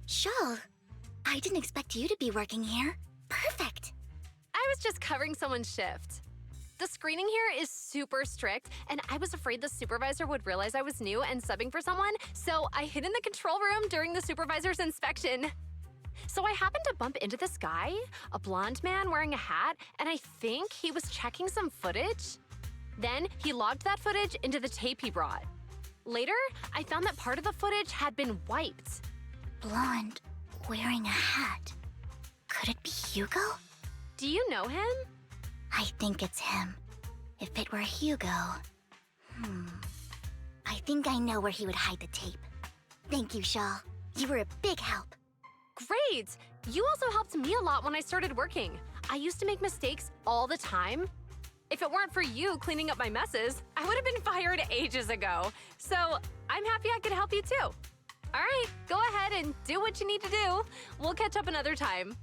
Shul, I didn't expect you to be working here. Perfect. I was just covering someone's shift. The screening here is super strict, and I was afraid the supervisor would realize I was new and subbing for someone, so I hid in the control room during the supervisor's inspection. So I happened to bump into this guy, a blonde man wearing a hat, and I think he was checking some footage. Then he logged that footage into the tape he brought. Later, I found that part of the footage had been wiped. Blonde, wearing a hat. Could it be Hugo? Do you know him? I think it's him. If it were Hugo... I think I know where he would hide the tape. Thank you, Shaw. You were a big help. Great! You also helped me a lot when I started working. I used to make mistakes all the time. If it weren't for you cleaning up my messes, I would have been fired ages ago. So I'm happy I could help you too. All right, go ahead and do what you need to do. We'll catch up another time.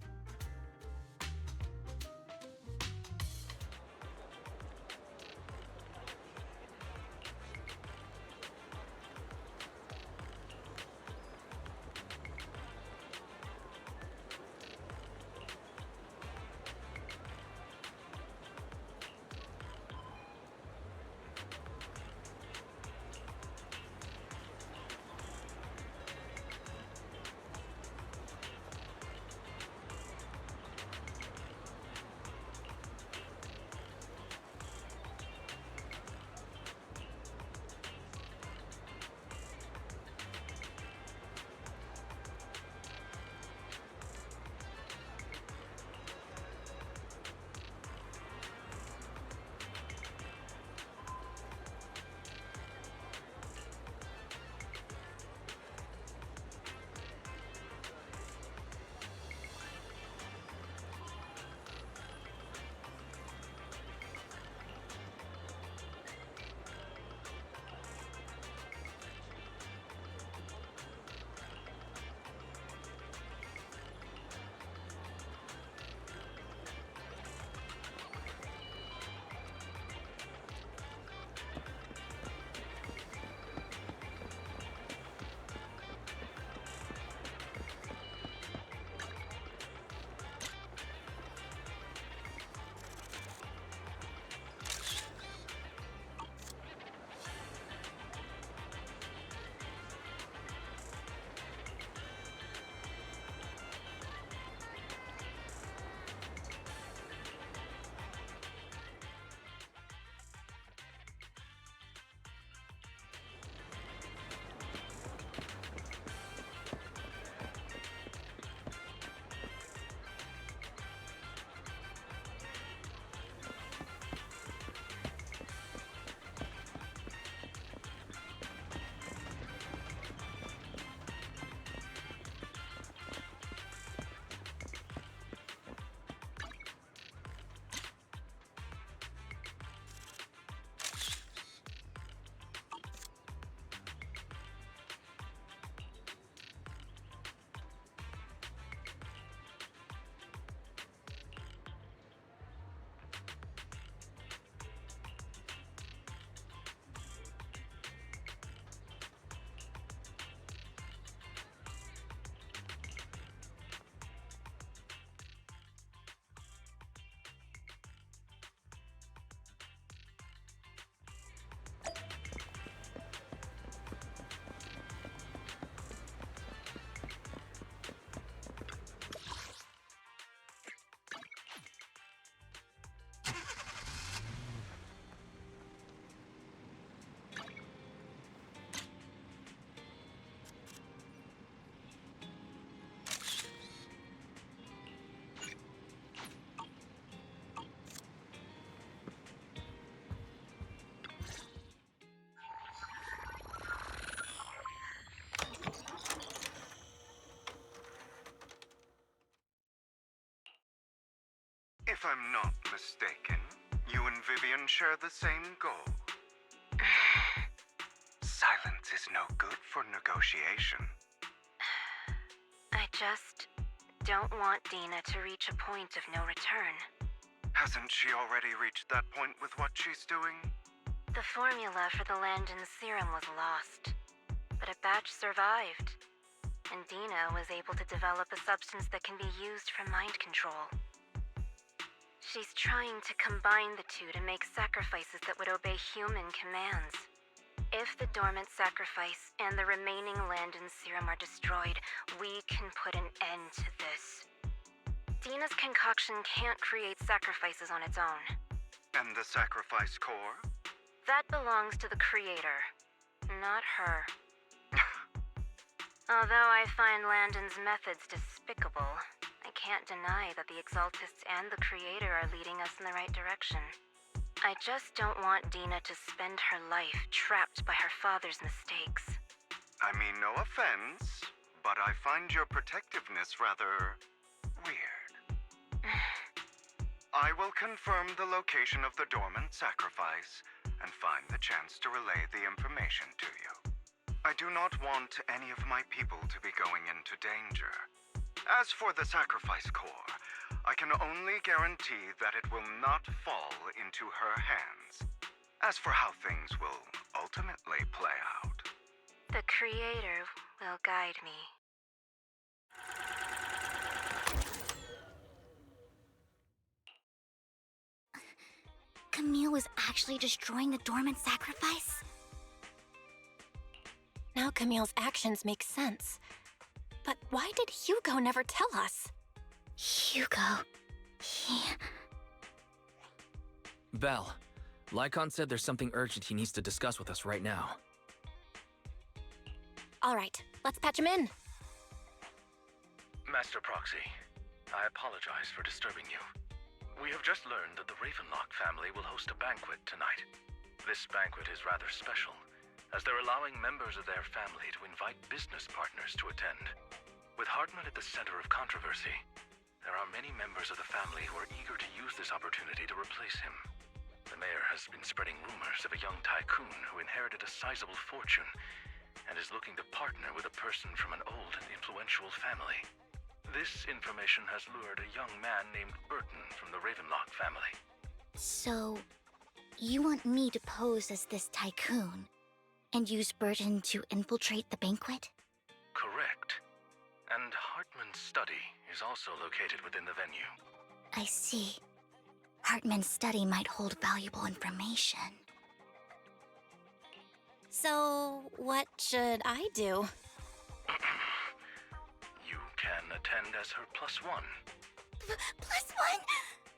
If I'm not mistaken, you and Vivian share the same goal. Silence is no good for negotiation. I just don't want Dina to reach a point of no return. Hasn't she already reached that point with what she's doing? The formula for the Landon serum was lost, but a batch survived. and Dina was able to develop a substance that can be used for mind control. She's trying to combine the two to make sacrifices that would obey human commands. If the dormant sacrifice and the remaining Landon serum are destroyed, we can put an end to this. Dina's concoction can't create sacrifices on its own. And the sacrifice core? That belongs to the creator, not her. Although I find Landon's methods despicable, I can't deny that the Exaltists and the Creator are leading us in the right direction. I just don't want Dina to spend her life trapped by her father's mistakes. I mean, no offense, but I find your protectiveness rather weird. I will confirm the location of the dormant sacrifice and find the chance to relay the information to you. I do not want any of my people to be going into danger. As for the sacrifice core, I can only guarantee that it will not fall into her hands. As for how things will ultimately play out, The Creator will guide me. Camille was actually destroying the dormant sacrifice? Now Camille's actions make sense. But why did Hugo never tell us? Hugo... he... Belle, Lycon said there's something urgent he needs to discuss with us right now. All right, let's patch him in. Master Proxy, I apologize for disturbing you. We have just learned that the Ravenlock family will host a banquet tonight. This banquet is rather special, as they're allowing members of their family to invite business partners to attend. With Hartman at the center of controversy, there are many members of the family who are eager to use this opportunity to replace him. The mayor has been spreading rumors of a young tycoon who inherited a sizable fortune and is looking to partner with a person from an old and influential family. This information has lured a young man named Burton from the Ravenlock family. So, you want me to pose as this tycoon and use Burton to infiltrate the banquet? Correct. And Hartman's study is also located within the venue. I see. Hartman's study might hold valuable information. So, what should I do? You can attend as her +1. +1?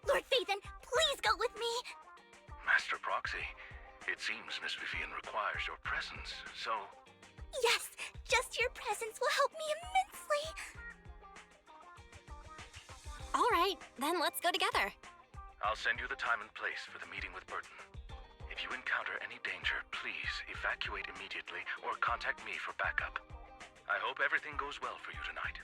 Lord Phaethon, please go with me! Master Proxy, it seems Miss Vivian requires your presence, so... Yes, just your presence will help me immensely! All right, then let's go together. I'll send you the time and place for the meeting with Burton. If you encounter any danger, please evacuate immediately or contact me for backup. I hope everything goes well for you tonight.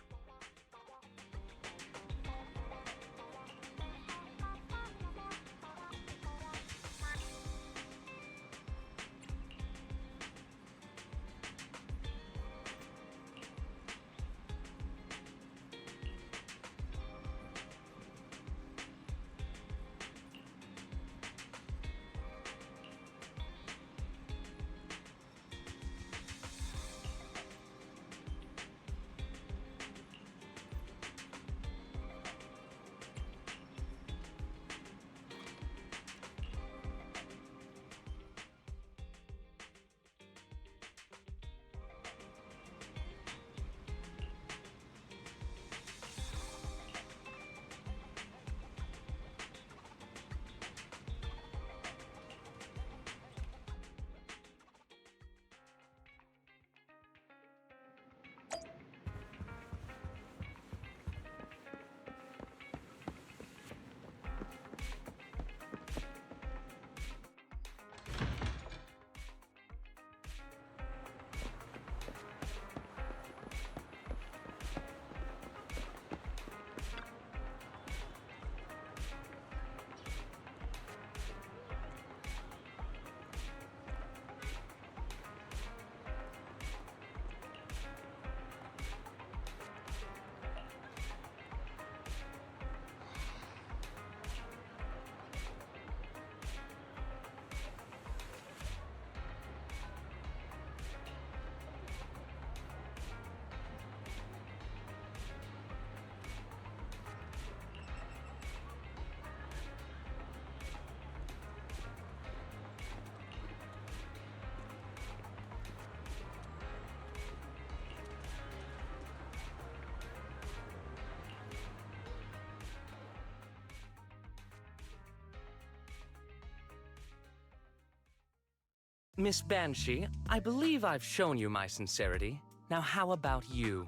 Miss Banshee, I believe I've shown you my sincerity. Now how about you?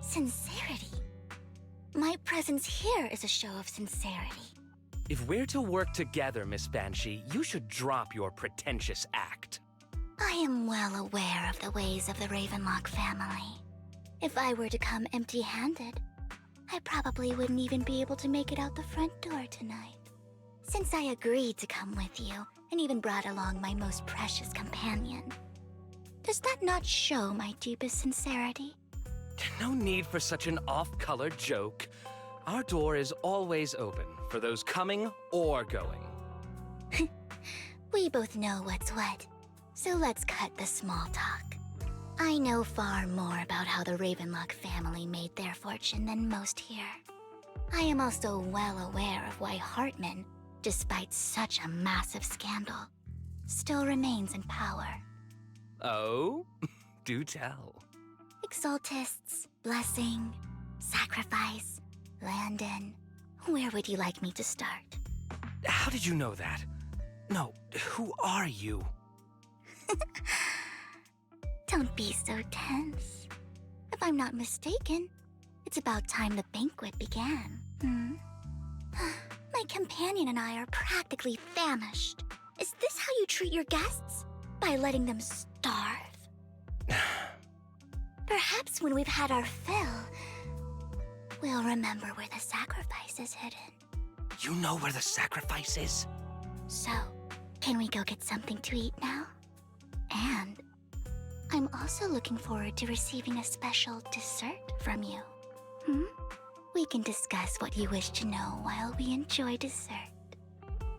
Sincerity? My presence here is a show of sincerity. If we're to work together, Miss Banshee, you should drop your pretentious act. I am well aware of the ways of the Ravenlock family. If I were to come empty-handed, I probably wouldn't even be able to make it out the front door tonight. Since I agreed to come with you, and even brought along my most precious companion, does that not show my deepest sincerity? No need for such an off-color joke. Our door is always open for those coming or going. We both know what's what, so let's cut the small talk. I know far more about how the Ravenlock family made their fortune than most here. I am also well aware of why Hartman, despite such a massive scandal, still remains in power. Oh? Do tell. Exaltists, blessing, sacrifice, Landon. Where would you like me to start? How did you know that? No, who are you? Don't be so tense. If I'm not mistaken, it's about time the banquet began. My companion and I are practically famished. Is this how you treat your guests? By letting them starve? Perhaps when we've had our fill, we'll remember where the sacrifice is hidden. You know where the sacrifice is? So, can we go get something to eat now? And I'm also looking forward to receiving a special dessert from you. We can discuss what you wish to know while we enjoy dessert.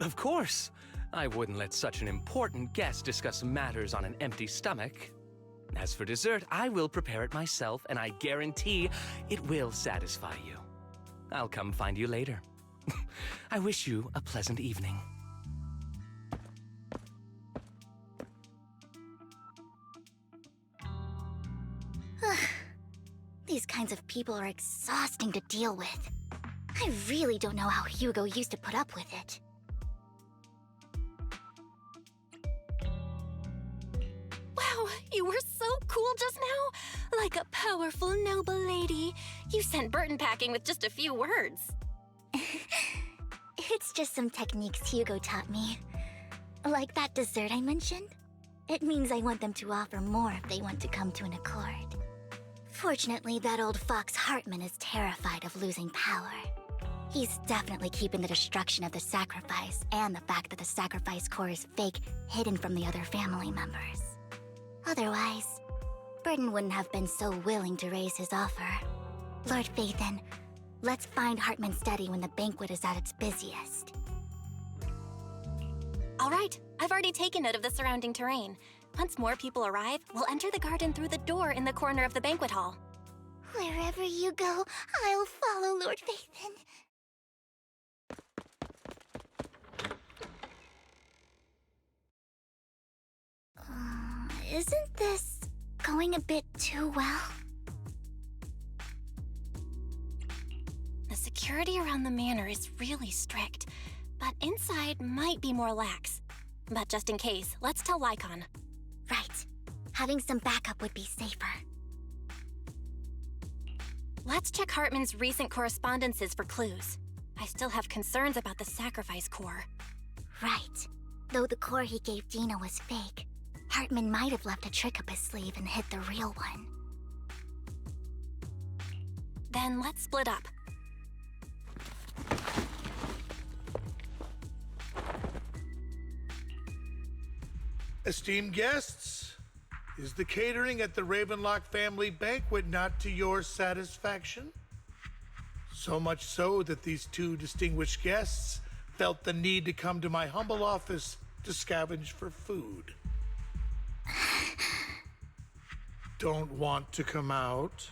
Of course. I wouldn't let such an important guest discuss matters on an empty stomach. As for dessert, I will prepare it myself, and I guarantee it will satisfy you. I'll come find you later. I wish you a pleasant evening. These kinds of people are exhausting to deal with. I really don't know how Hugo used to put up with it. Wow, you were so cool just now. Like a powerful, noble lady. You sent Burton packing with just a few words. It's just some techniques Hugo taught me. Like that dessert I mentioned. It means I want them to offer more if they want to come to an accord. Fortunately, that old fox Hartman is terrified of losing power. He's definitely keeping the destruction of the sacrifice and the fact that the sacrifice core is fake hidden from the other family members. Otherwise, Burton wouldn't have been so willing to raise his offer. Lord Phaethon, let's find Hartman's study when the banquet is at its busiest. All right, I've already taken note of the surrounding terrain. Once more people arrive, we'll enter the garden through the door in the corner of the banquet hall. Wherever you go, I'll follow, Lord Phaethon. Isn't this going a bit too well? The security around the manor is really strict, but inside might be more lax. But just in case, let's tell Lycon. Right. Having some backup would be safer. Let's check Hartman's recent correspondences for clues. I still have concerns about the sacrifice core. Right. Though the core he gave Dina was fake, Hartman might have left a trick up his sleeve and hid the real one. Then let's split up. Esteemed guests, is the catering at the Ravenlock family banquet not to your satisfaction? So much so that these two distinguished guests felt the need to come to my humble office to scavenge for food. Don't want to come out?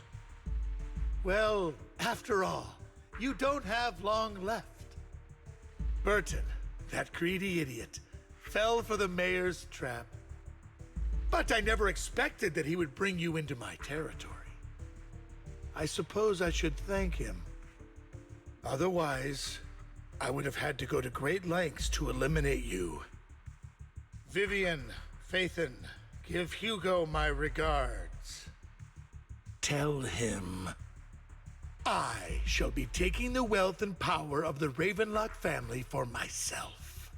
Well, after all, you don't have long left. Burton, that greedy idiot, fell for the mayor's trap. But I never expected that he would bring you into my territory. I suppose I should thank him. Otherwise, I would have had to go to great lengths to eliminate you. Vivian, Phaethon, give Hugo my regards. Tell him I shall be taking the wealth and power of the Ravenlock family for myself.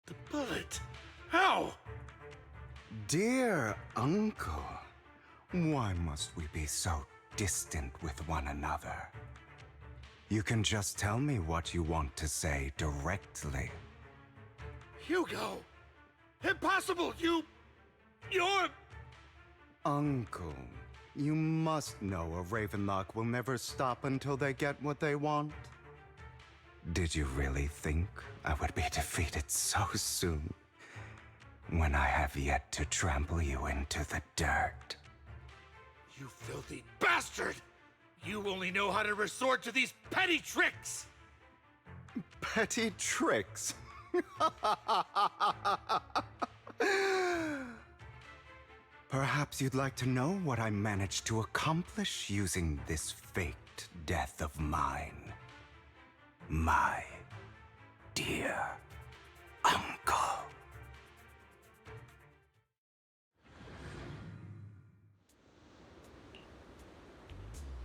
The bullet? How? Dear Uncle, why must we be so distant with one another? You can just tell me what you want to say directly. Hugo! Impossible! You're... Uncle, you must know a Ravenlock will never stop until they get what they want. Did you really think I would be defeated so soon, when I have yet to trample you into the dirt? You filthy bastard! You only know how to resort to these petty tricks! Petty tricks? Perhaps you'd like to know what I managed to accomplish using this faked death of mine. My dear uncle.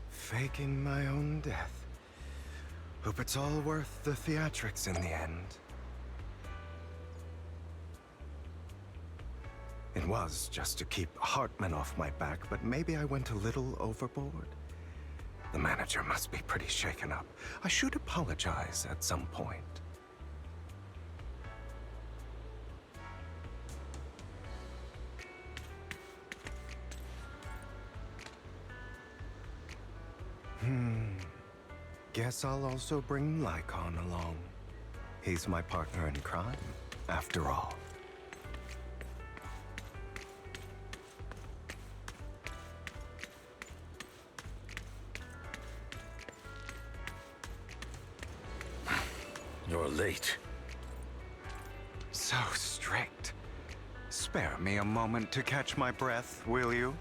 Faking my own death. Hope it's all worth the theatrics in the end. It was just to keep Hartman off my back, but maybe I went a little overboard. The manager must be pretty shaken up. I should apologize at some point. Guess I'll also bring Lycon along. He's my partner in crime, after all. You're late. So strict. Spare me a moment to catch my breath, will you?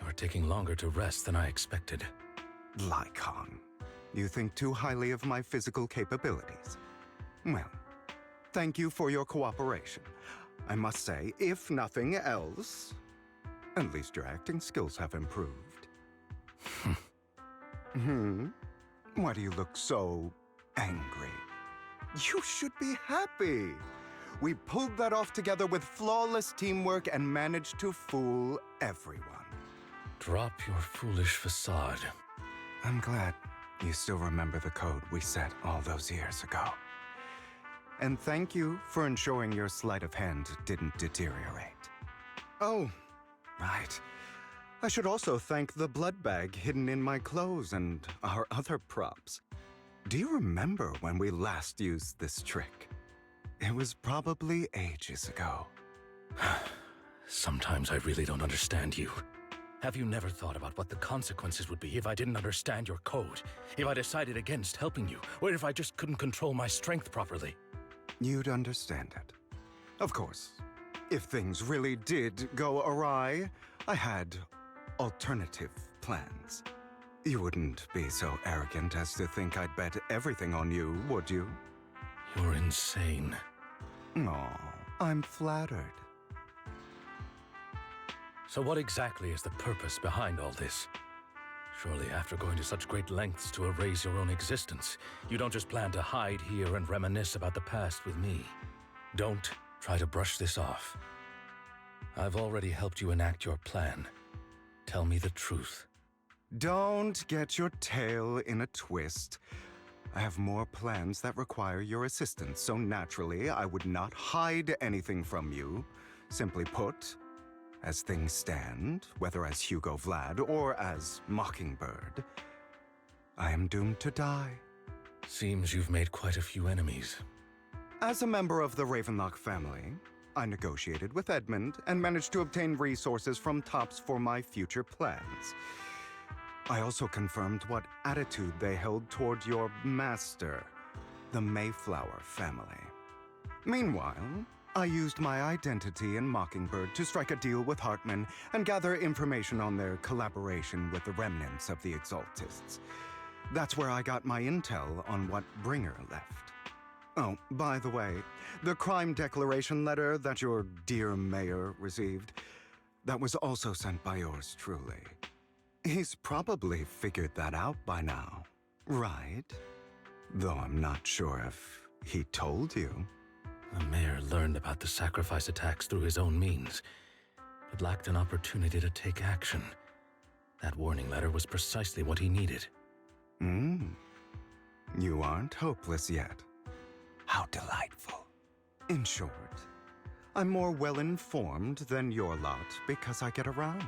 You're taking longer to rest than I expected. Lycon, you think too highly of my physical capabilities. Well, thank you for your cooperation. I must say, if nothing else, at least your acting skills have improved. Why do you look so angry? You should be happy. We pulled that off together with flawless teamwork and managed to fool everyone. Drop your foolish facade. I'm glad you still remember the code we set all those years ago. And thank you for ensuring your sleight of hand didn't deteriorate. Oh, right. I should also thank the blood bag hidden in my clothes and our other props. Do you remember when we last used this trick? It was probably ages ago. Sometimes I really don't understand you. Have you never thought about what the consequences would be if I didn't understand your code? If I decided against helping you? Or if I just couldn't control my strength properly? You'd understand it. Of course, if things really did go awry, I had alternative plans. You wouldn't be so arrogant as to think I'd bet everything on you, would you? You're insane. Aw, I'm flattered. So what exactly is the purpose behind all this? Surely after going to such great lengths to erase your own existence, you don't just plan to hide here and reminisce about the past with me. Don't try to brush this off. I've already helped you enact your plan. Tell me the truth. Don't get your tail in a twist. I have more plans that require your assistance, so naturally I would not hide anything from you. Simply put, as things stand, whether as Hugo Vlad or as Mockingbird, I am doomed to die. Seems you've made quite a few enemies. As a member of the Ravenlock family, I negotiated with Edmund and managed to obtain resources from Tops for my future plans. I also confirmed what attitude they held toward your master, the Mayflower family. Meanwhile, I used my identity in Mockingbird to strike a deal with Hartman and gather information on their collaboration with the remnants of the Exaltists. That's where I got my intel on what Bringer left. Oh, by the way, the crime declaration letter that your dear mayor received, that was also sent by yours truly. He's probably figured that out by now, right? Though I'm not sure if he told you. The mayor learned about the sacrifice attacks through his own means, but lacked an opportunity to take action. That warning letter was precisely what he needed. You aren't hopeless yet. How delightful. In short, I'm more well-informed than your lot because I get around,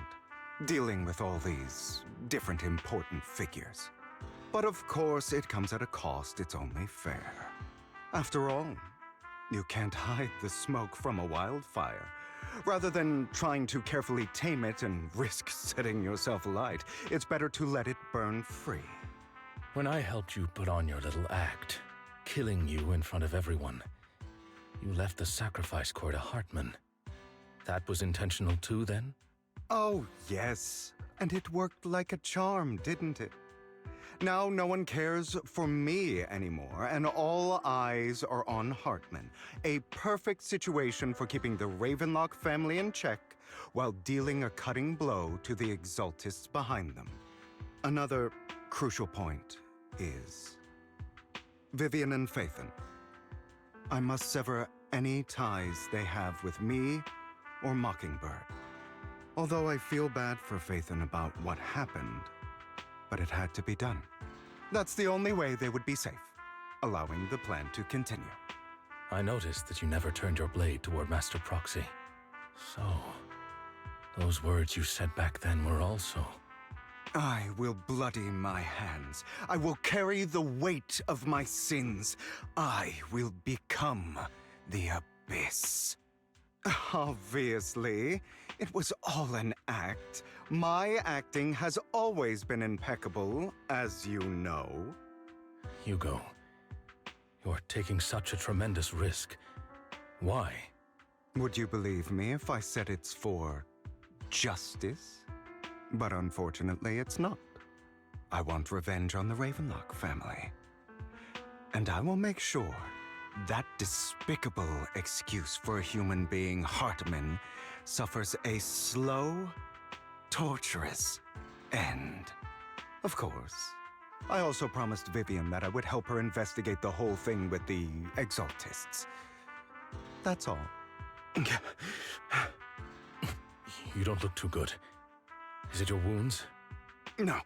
dealing with all these different important figures. But of course, it comes at a cost. It's only fair. After all, you can't hide the smoke from a wildfire. Rather than trying to carefully tame it and risk setting yourself alight, it's better to let it burn free. When I helped you put on your little act, killing you in front of everyone, you left the sacrifice core to Hartman. That was intentional too, then? Oh, yes. And it worked like a charm, didn't it? Now no one cares for me anymore, and all eyes are on Hartman. A perfect situation for keeping the Ravenlock family in check while dealing a cutting blow to the Exaltists behind them. Another crucial point is Vivian and Phaethon. I must sever any ties they have with me or Mockingbird. Although I feel bad for Phaethon about what happened, but it had to be done. That's the only way they would be safe, allowing the plan to continue. I noticed that you never turned your blade toward Master Proxy. So, those words you said back then were also... I will bloody my hands. I will carry the weight of my sins. I will become the Abyss. Obviously, it was all an act. My acting has always been impeccable, as you know. Hugo, you're taking such a tremendous risk. Why? Would you believe me if I said it's for justice? But unfortunately, it's not. I want revenge on the Ravenlock family. And I will make sure that despicable excuse for a human being, Hartman, suffers a slow, torturous end. Of course, I also promised Vivian that I would help her investigate the whole thing with the Exaltists. That's all. You don't look too good. Is it your wounds? No.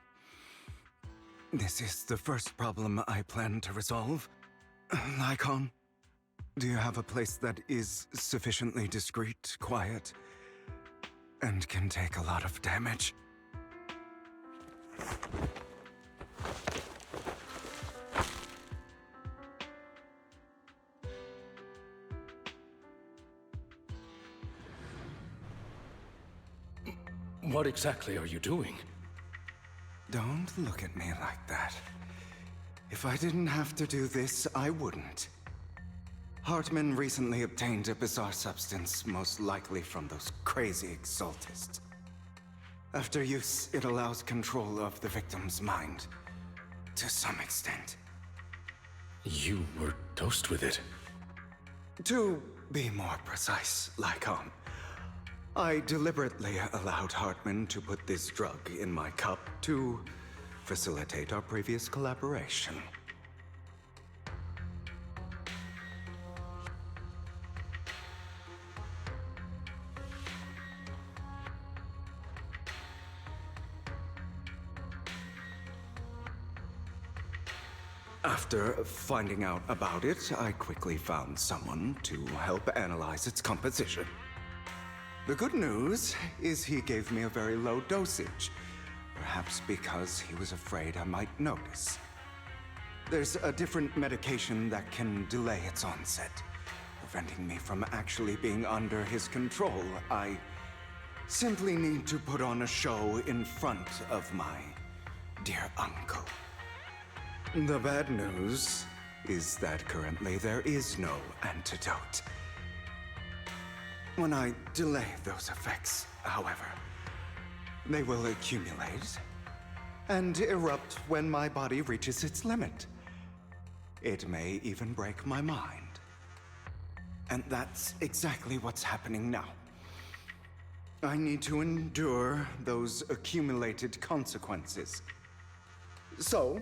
This is the first problem I plan to resolve. Lycon, do you have a place that is sufficiently discreet, quiet, and can take a lot of damage? What exactly are you doing? Don't look at me like that. If I didn't have to do this, I wouldn't. Hartman recently obtained a bizarre substance, most likely from those crazy Exaltists. After use, it allows control of the victim's mind, to some extent. You were dosed with it. To be more precise, Lycon, I deliberately allowed Hartman to put this drug in my cup to facilitate our previous collaboration. After finding out about it, I quickly found someone to help analyze its composition. The good news is he gave me a very low dosage, perhaps because he was afraid I might notice. There's a different medication that can delay its onset, preventing me from actually being under his control. I simply need to put on a show in front of my dear uncle. The bad news is that currently there is no antidote. When I delay those effects, however, they will accumulate and erupt when my body reaches its limit. It may even break my mind. And that's exactly what's happening now. I need to endure those accumulated consequences. So,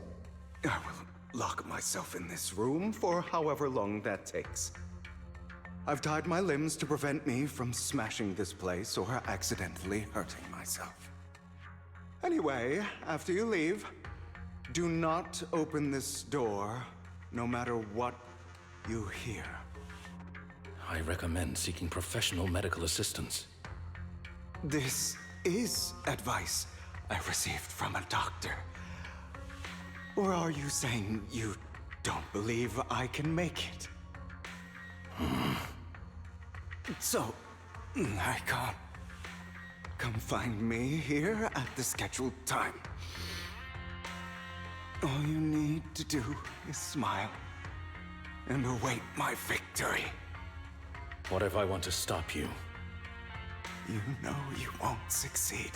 I will lock myself in this room for however long that takes. I've tied my limbs to prevent me from smashing this place or accidentally hurting myself. Anyway, after you leave, do not open this door, no matter what you hear. I recommend seeking professional medical assistance. This is advice I received from a doctor. Or are you saying you don't believe I can make it? So, I can't. Come find me here at the scheduled time. All you need to do is smile and await my victory. What if I want to stop you? You know you won't succeed.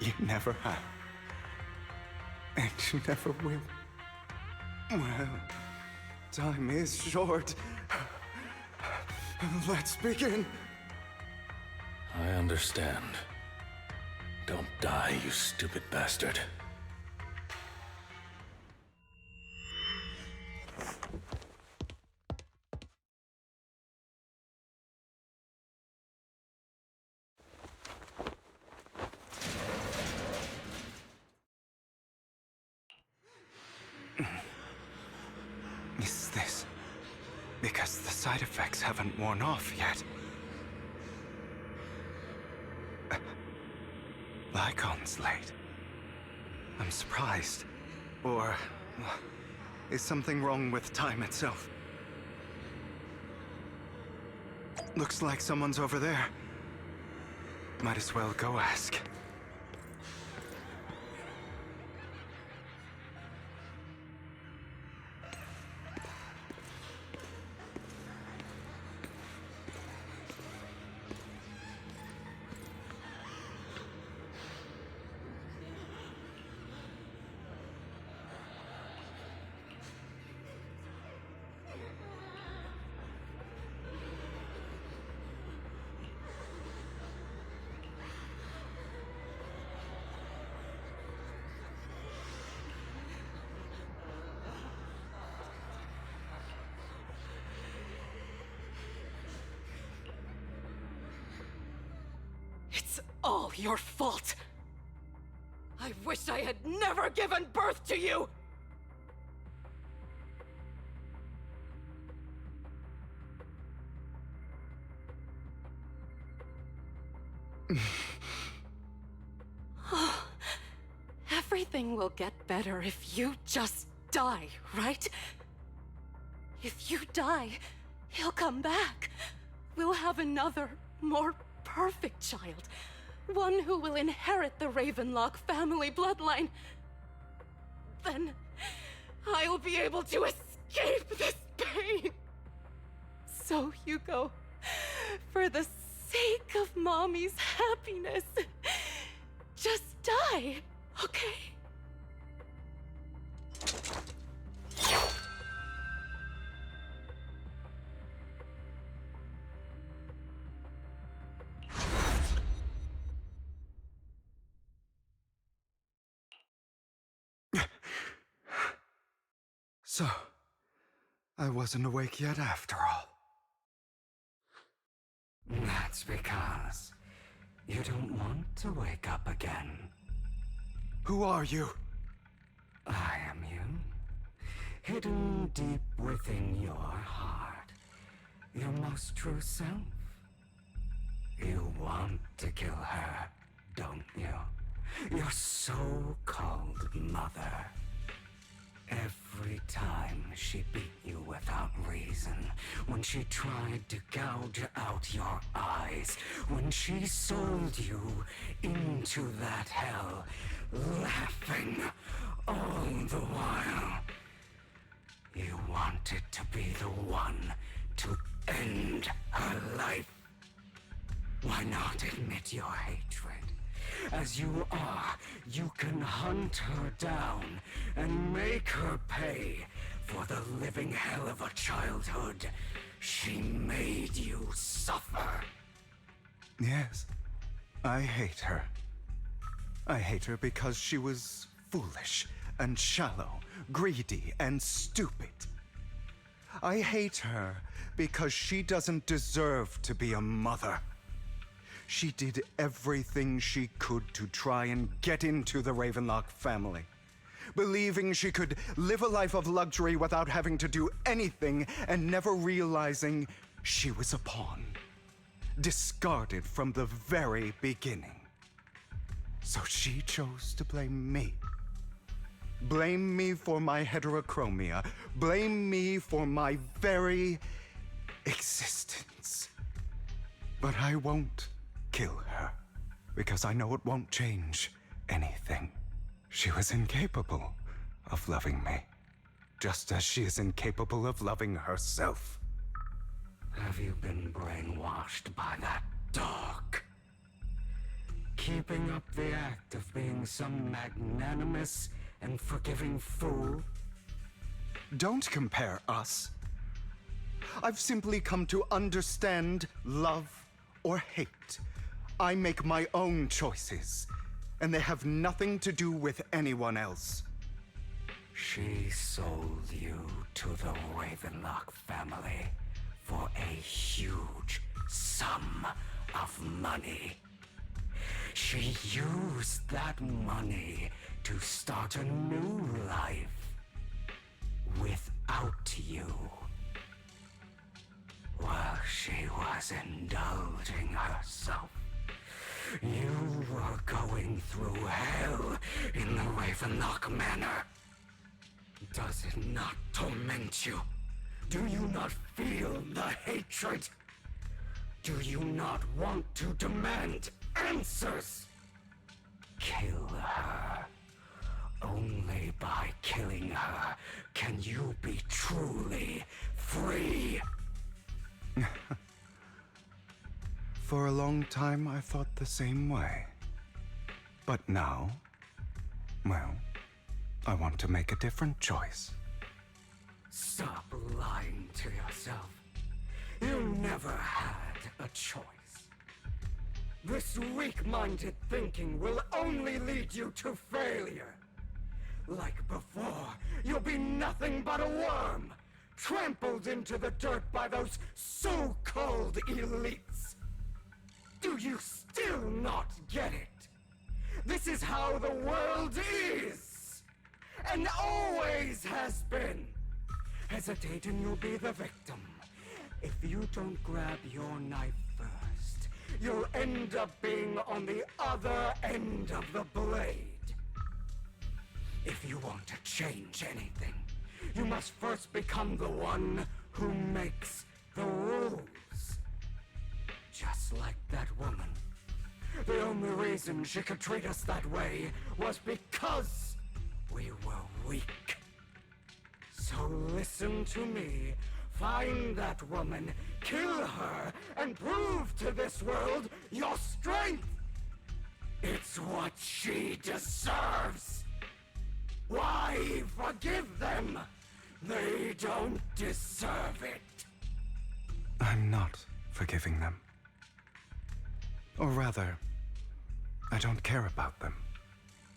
You never have. And you never will. Well, time is short. Let's begin. I understand. Don't die, you stupid bastard. Is this because the side effects haven't worn off yet? Lycon's late. I'm surprised. Or is something wrong with time itself? Looks like someone's over there. Might as well go ask. It's all your fault! I wish I had never given birth to you! Everything will get better if you just die, right? If you die, he'll come back. We'll have another, more perfect child. One who will inherit the Ravenlock family bloodline. Then I'll be able to escape this pain. So, Hugo, for the sake of Mommy's happiness, just die, okay? So, I wasn't awake yet after all. That's because you don't want to wake up again. Who are you? I am you. Hidden deep within your heart. Your most true self. You want to kill her, don't you? Your so-called mother. Every time she beat you without reason, when she tried to gouge out your eyes, when she sold you into that hell, laughing all the while. You wanted to be the one to end her life. Why not admit your hatred? As you are, you can hunt her down and make her pay for the living hell of a childhood she made you suffer. Yes, I hate her. I hate her because she was foolish and shallow, greedy and stupid. I hate her because she doesn't deserve to be a mother. She did everything she could to try and get into the Ravenlock family, believing she could live a life of luxury without having to do anything and never realizing she was a pawn, discarded from the very beginning. So she chose to blame me. Blame me for my heterochromia. Blame me for my very existence. But I won't kill her, because I know it won't change anything. She was incapable of loving me, just as she is incapable of loving herself. Have you been brainwashed by that dog? Keeping up the act of being some magnanimous and forgiving fool? Don't compare us. I've simply come to understand love or hate. I make my own choices, and they have nothing to do with anyone else. She sold you to the Ravenlock family for a huge sum of money. She used that money to start a new life without you. While she was indulging herself, you were going through hell in the Ravenlock Manor. Does it not torment you? Do you not feel the hatred? Do you not want to demand answers? Kill her. Only by killing her can you be truly free. For a long time, I thought the same way. But now, well, I want to make a different choice. Stop lying to yourself. You never had a choice. This weak-minded thinking will only lead you to failure. Like before, you'll be nothing but a worm, trampled into the dirt by those so-called elites. Do you still not get it? This is how the world is, and always has been. Hesitate and you'll be the victim. If you don't grab your knife first, you'll end up being on the other end of the blade. If you want to change anything, you must first become the one who makes the rules. Just like that woman. The only reason she could treat us that way was because we were weak. So listen to me. Find that woman, kill her, and prove to this world your strength. It's what she deserves. Why forgive them? They don't deserve it. I'm not forgiving them. Or rather, I don't care about them.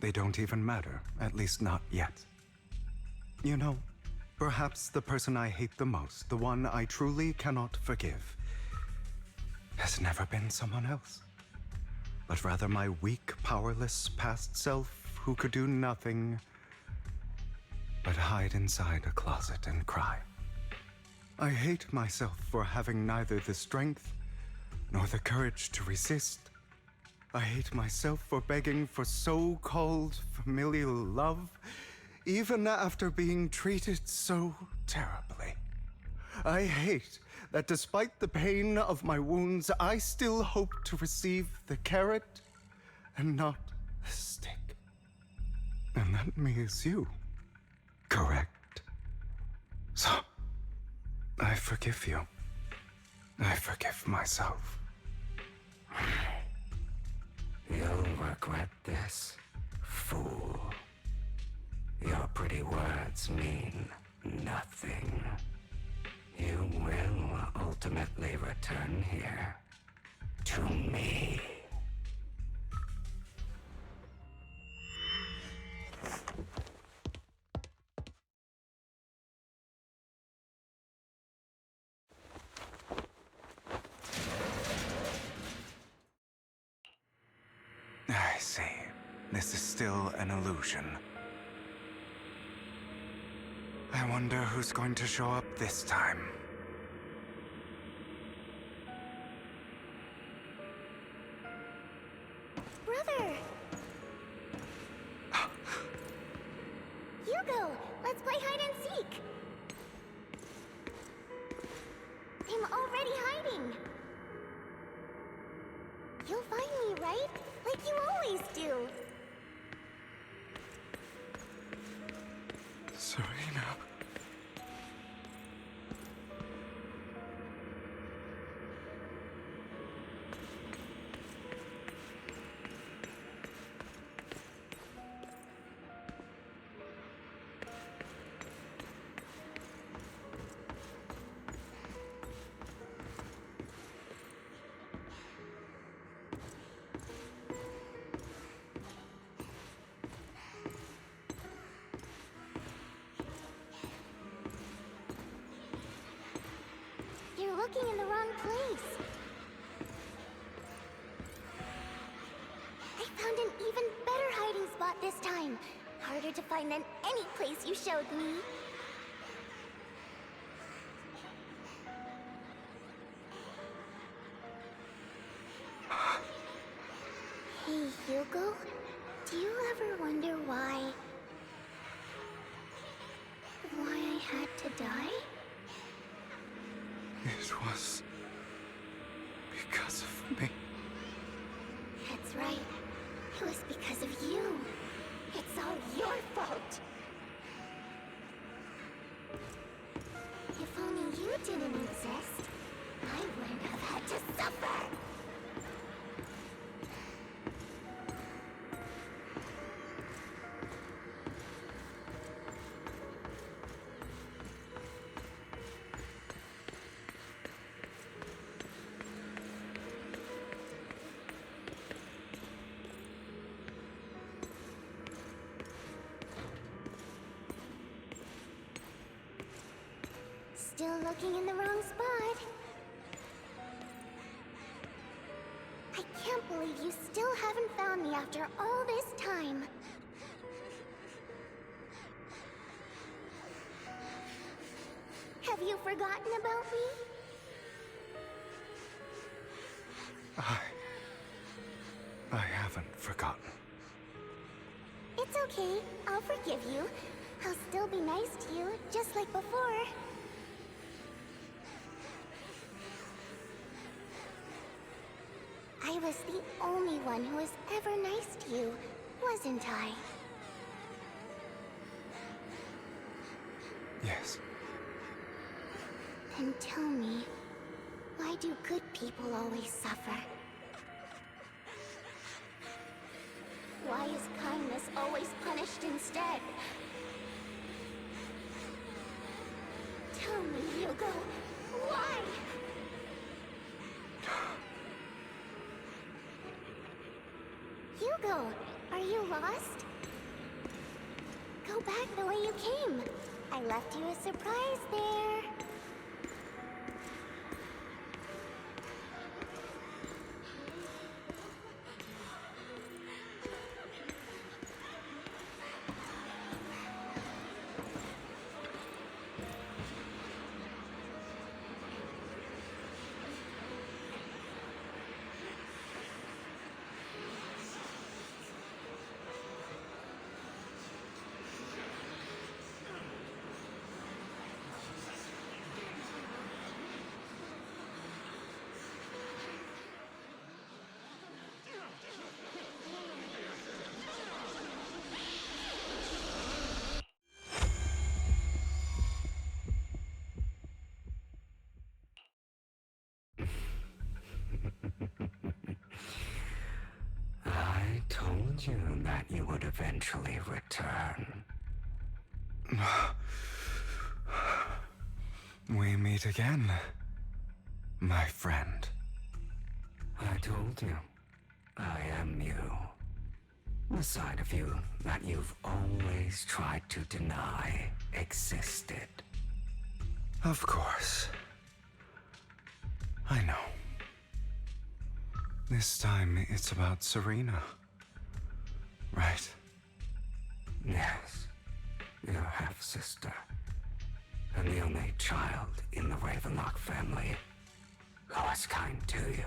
They don't even matter, at least not yet. You know, perhaps the person I hate the most, the one I truly cannot forgive, has never been someone else, but rather my weak, powerless past self who could do nothing but hide inside a closet and cry. I hate myself for having neither the strength nor the courage to resist. I hate myself for begging for so-called familial love, even after being treated so terribly. I hate that despite the pain of my wounds, I still hope to receive the carrot and not the stick. And that means you, correct? So, I forgive you. I forgive myself. You'll regret this, fool. Your pretty words mean nothing. You will ultimately return here to me. I see. This is still an illusion. I wonder who's going to show up this time. Brother! Hugo, let's play hide and seek! I'm already hiding! You'll find me, right? Like you always do! Serena. You're looking in the wrong place. I found an even better hiding spot this time. Harder to find than any place you showed me. Hey, Hugo. Do you ever wonder why I had to die? It was because of me. That's right. It was because of you. It's all your fault. If only you didn't exist, I wouldn't have had to suffer. Still looking in the wrong spot. I can't believe you still haven't found me after all this time. Have you forgotten about me? I haven't forgotten. It's okay. I'll forgive you. I'll still be nice to you, just like before. I was the only one who was ever nice to you, wasn't I? Yes. Then tell me, why do good people always suffer? Why is kindness always punished instead? Tell me, Hugo, why? Hugo, are you lost? Go back the way you came. I left you a surprise there. told you that you would eventually return. We meet again, my friend. I told you, I am you. The side of you that you've always tried to deny existed. Of course. I know. This time it's about Serena. Right? Yes, your half-sister. And the only child in the Ravenlock family who was kind to you.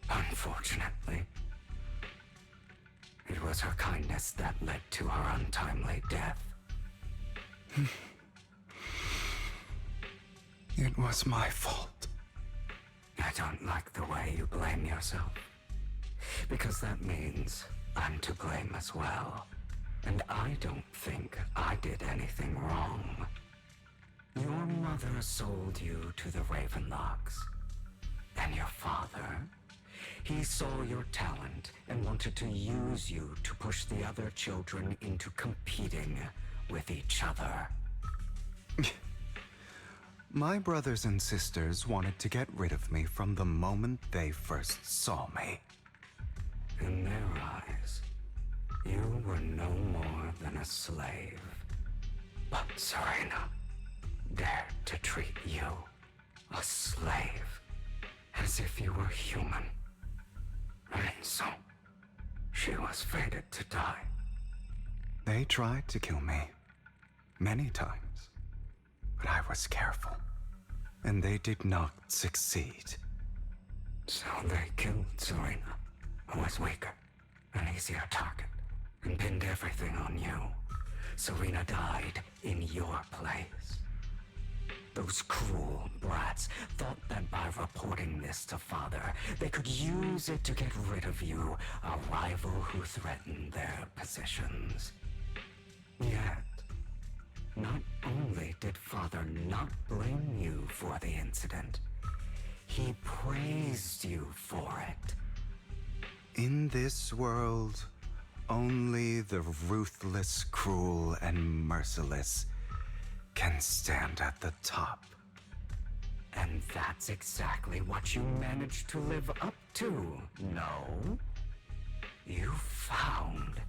Unfortunately, it was her kindness that led to her untimely death. It was my fault. I don't like the way you blame yourself, because that means I'm to blame as well. And I don't think I did anything wrong. Your mother sold you to the Ravenlocks. And your father, he saw your talent and wanted to use you to push the other children into competing with each other. My brothers and sisters wanted to get rid of me from the moment they first saw me. In their eyes, you were no more than a slave. But Serena dared to treat you, a slave, as if you were human. And so, she was fated to die. They tried to kill me many times, but I was careful, and they did not succeed. So they killed Serena, who was weaker, an easier target, and pinned everything on you. Serena died in your place. Those cruel brats thought that by reporting this to Father, they could use it to get rid of you, a rival who threatened their positions. Yet, not only did Father not blame you for the incident, he praised you for it. In this world, only the ruthless, cruel, and merciless can stand at the top. And that's exactly what you managed to live up to, no? You found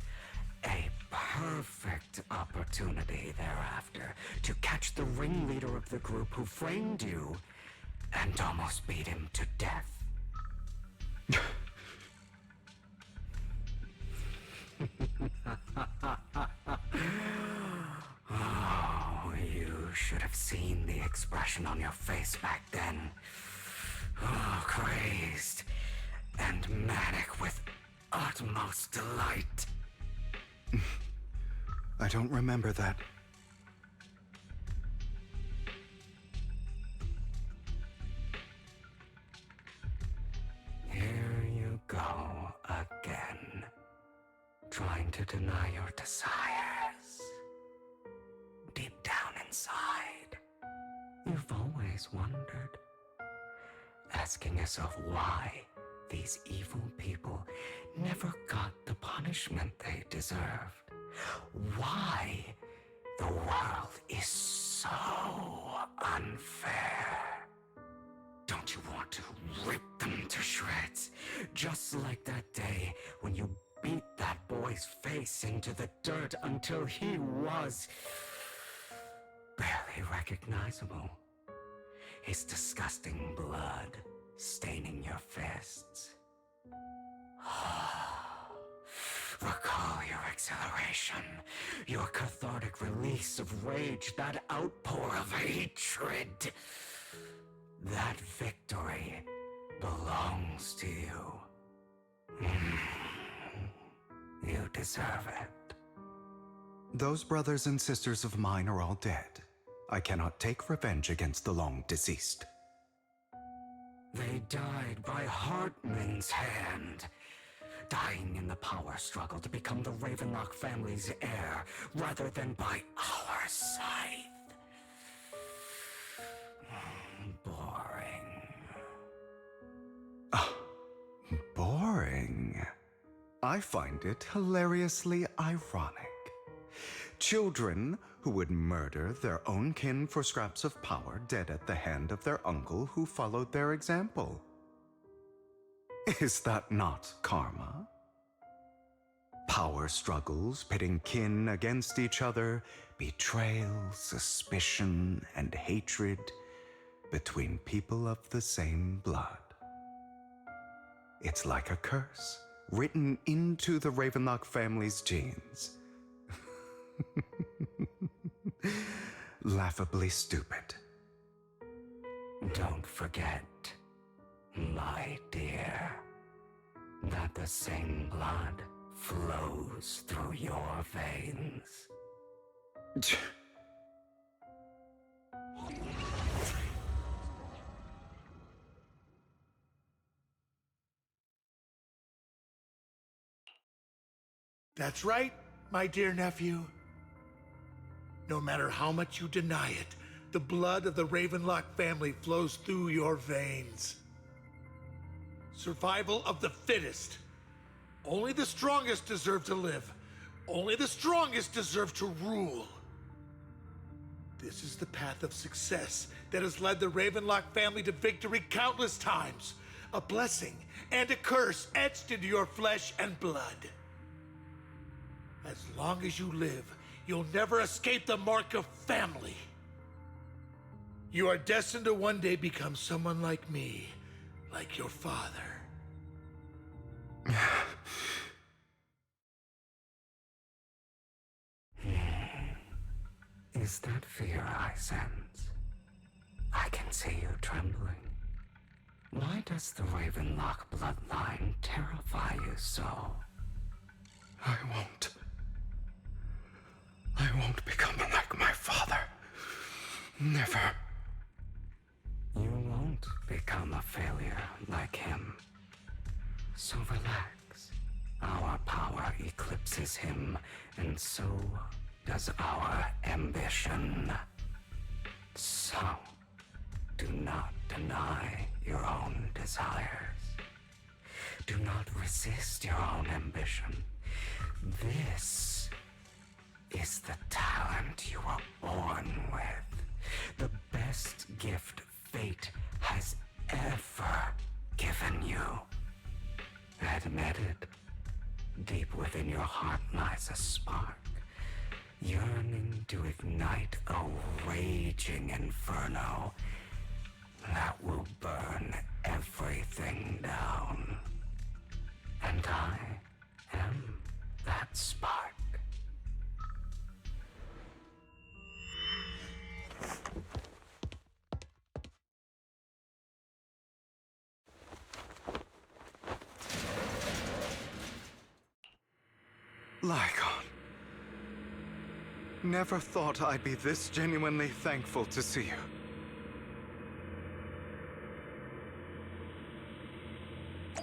a perfect opportunity thereafter to catch the ringleader of the group who framed you and almost beat him to death. Oh, you should have seen the expression on your face back then. Oh, crazed and manic with utmost delight. I don't remember that. Here you go again, trying to deny your desires. Deep down inside, you've always wondered, asking yourself why these evil people never got the punishment they deserved. Why the world is so unfair. Don't you want to rip them to shreds? Just like that day when you beat that boy's face into the dirt until he was barely recognizable. His disgusting blood staining your fists. Recall your exhilaration, your cathartic release of rage, that outpour of hatred. That victory belongs to you. You deserve it. Those brothers and sisters of mine are all dead. I cannot take revenge against the long deceased. They died by Hartman's hand, dying in the power struggle to become the Ravenlock family's heir, rather than by our scythe. Boring. Boring. I find it hilariously ironic. Children who would murder their own kin for scraps of power dead at the hand of their uncle who followed their example. Is that not karma? Power struggles pitting kin against each other, betrayal, suspicion, and hatred between people of the same blood. It's like a curse written into the Ravenlock family's genes. Laughably stupid. Don't forget, my dear, that the same blood flows through your veins. That's right, my dear nephew. No matter how much you deny it, the blood of the Ravenlock family flows through your veins. Survival of the fittest. Only the strongest deserve to live. Only the strongest deserve to rule. This is the path of success that has led the Ravenlock family to victory countless times. A blessing and a curse etched into your flesh and blood. As long as you live, you'll never escape the mark of family. You are destined to one day become someone like me, like your father. Is that fear I sense? I can see you trembling. Why does the Ravenlock bloodline terrify you so? I won't become like my father. Never. You won't become a failure like him. So relax. Our power eclipses him, and so does our ambition. So, do not deny your own desires. Do not resist your own ambition. This is the talent you were born with. The best gift fate has ever given you. Admit it. Deep within your heart lies a spark, yearning to ignite a raging inferno that will burn everything down. And I am that spark. Lycon. Never thought I'd be this genuinely thankful to see you.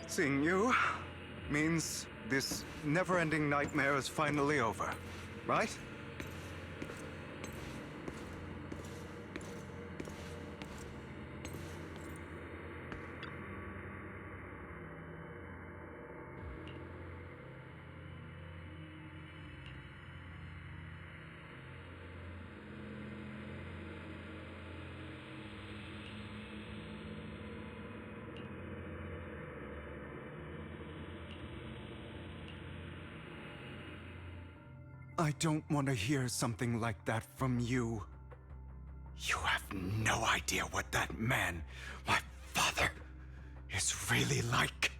Seeing you means this never-ending nightmare is finally over, right? I don't want to hear something like that from you. You have no idea what that man, my father, is really like.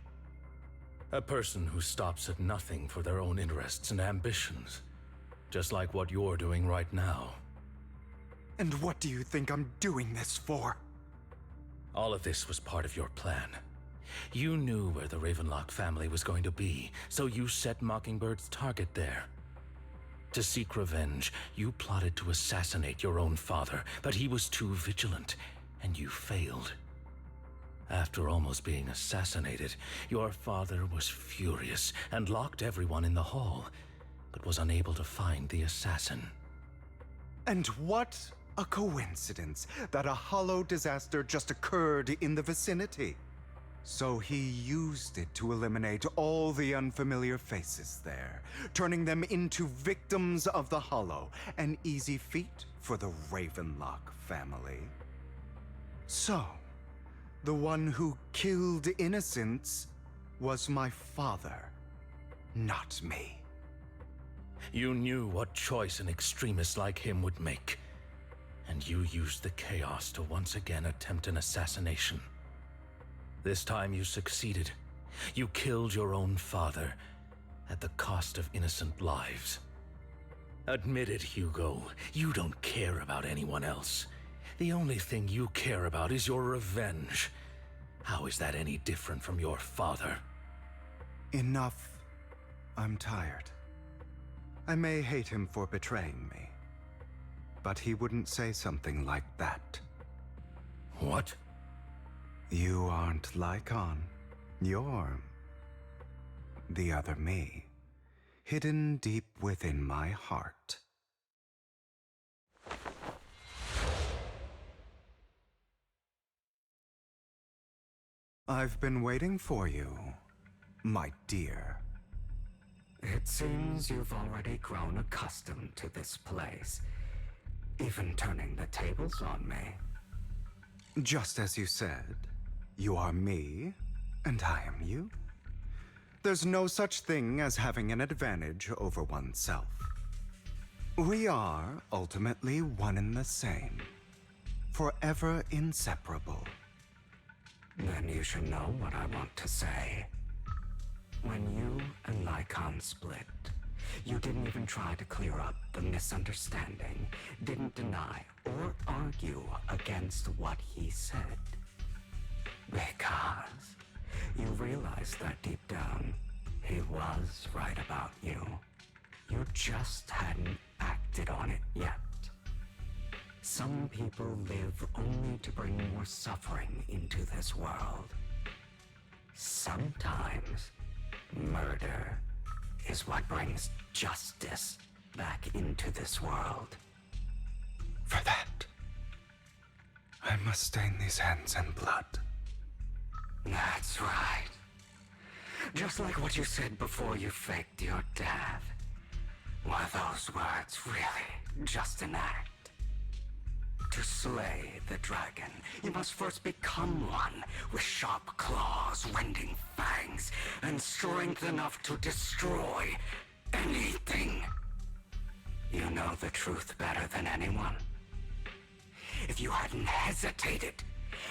A person who stops at nothing for their own interests and ambitions. Just like what you're doing right now. And what do you think I'm doing this for? All of this was part of your plan. You knew where the Ravenlock family was going to be, so you set Mockingbird's target there. To seek revenge, you plotted to assassinate your own father, but he was too vigilant, and you failed. After almost being assassinated, your father was furious and locked everyone in the hall, but was unable to find the assassin. And what a coincidence that a hollow disaster just occurred in the vicinity. So he used it to eliminate all the unfamiliar faces there, turning them into victims of the Hollow, an easy feat for the Ravenlock family. So, the one who killed innocents was my father, not me. You knew what choice an extremist like him would make, and you used the chaos to once again attempt an assassination. This time you succeeded. You killed your own father at the cost of innocent lives. Admit it, Hugo. You don't care about anyone else. The only thing you care about is your revenge. How is that any different from your father? Enough. I'm tired. I may hate him for betraying me, but he wouldn't say something like that. What? You aren't Lycon. You're the other me, hidden deep within my heart. I've been waiting for you, my dear. It seems you've already grown accustomed to this place, even turning the tables on me. Just as you said, you are me, and I am you. There's no such thing as having an advantage over oneself. We are ultimately one and the same, forever inseparable. Then you should know what I want to say. When you and Lycon split, you didn't even try to clear up the misunderstanding, didn't deny or argue against what he said. Because you realized that deep down, he was right about you. You just hadn't acted on it yet. Some people live only to bring more suffering into this world. Sometimes, murder is what brings justice back into this world. For that, I must stain these hands in blood. That's right. Just like what you said before you faked your death. Were those words really just an act? To slay the dragon, you must first become one with sharp claws, rending fangs, and strength enough to destroy anything. You know the truth better than anyone. If you hadn't hesitated,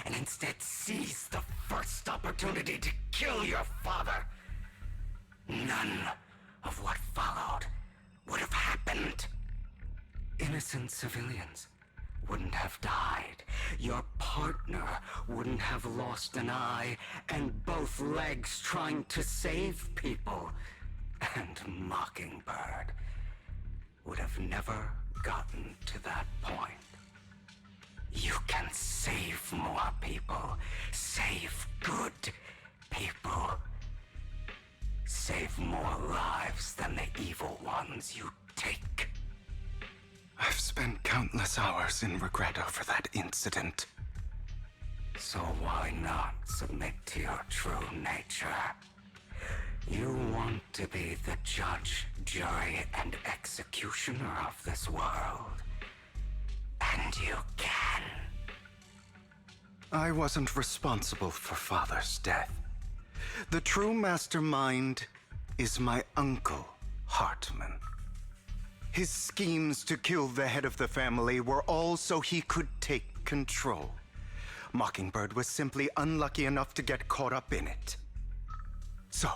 and instead seized the first opportunity to kill your father, none of what followed would have happened. Innocent civilians wouldn't have died. Your partner wouldn't have lost an eye and both legs trying to save people. And Mockingbird would have never gotten to that point. You can save more people. Save good people. Save more lives than the evil ones you take. I've spent countless hours in regret over that incident. So why not submit to your true nature? You want to be the judge, jury, and executioner of this world. And you can. I wasn't responsible for Father's death. The true mastermind is my uncle, Hartman. His schemes to kill the head of the family were all so he could take control. Mockingbird was simply unlucky enough to get caught up in it. So,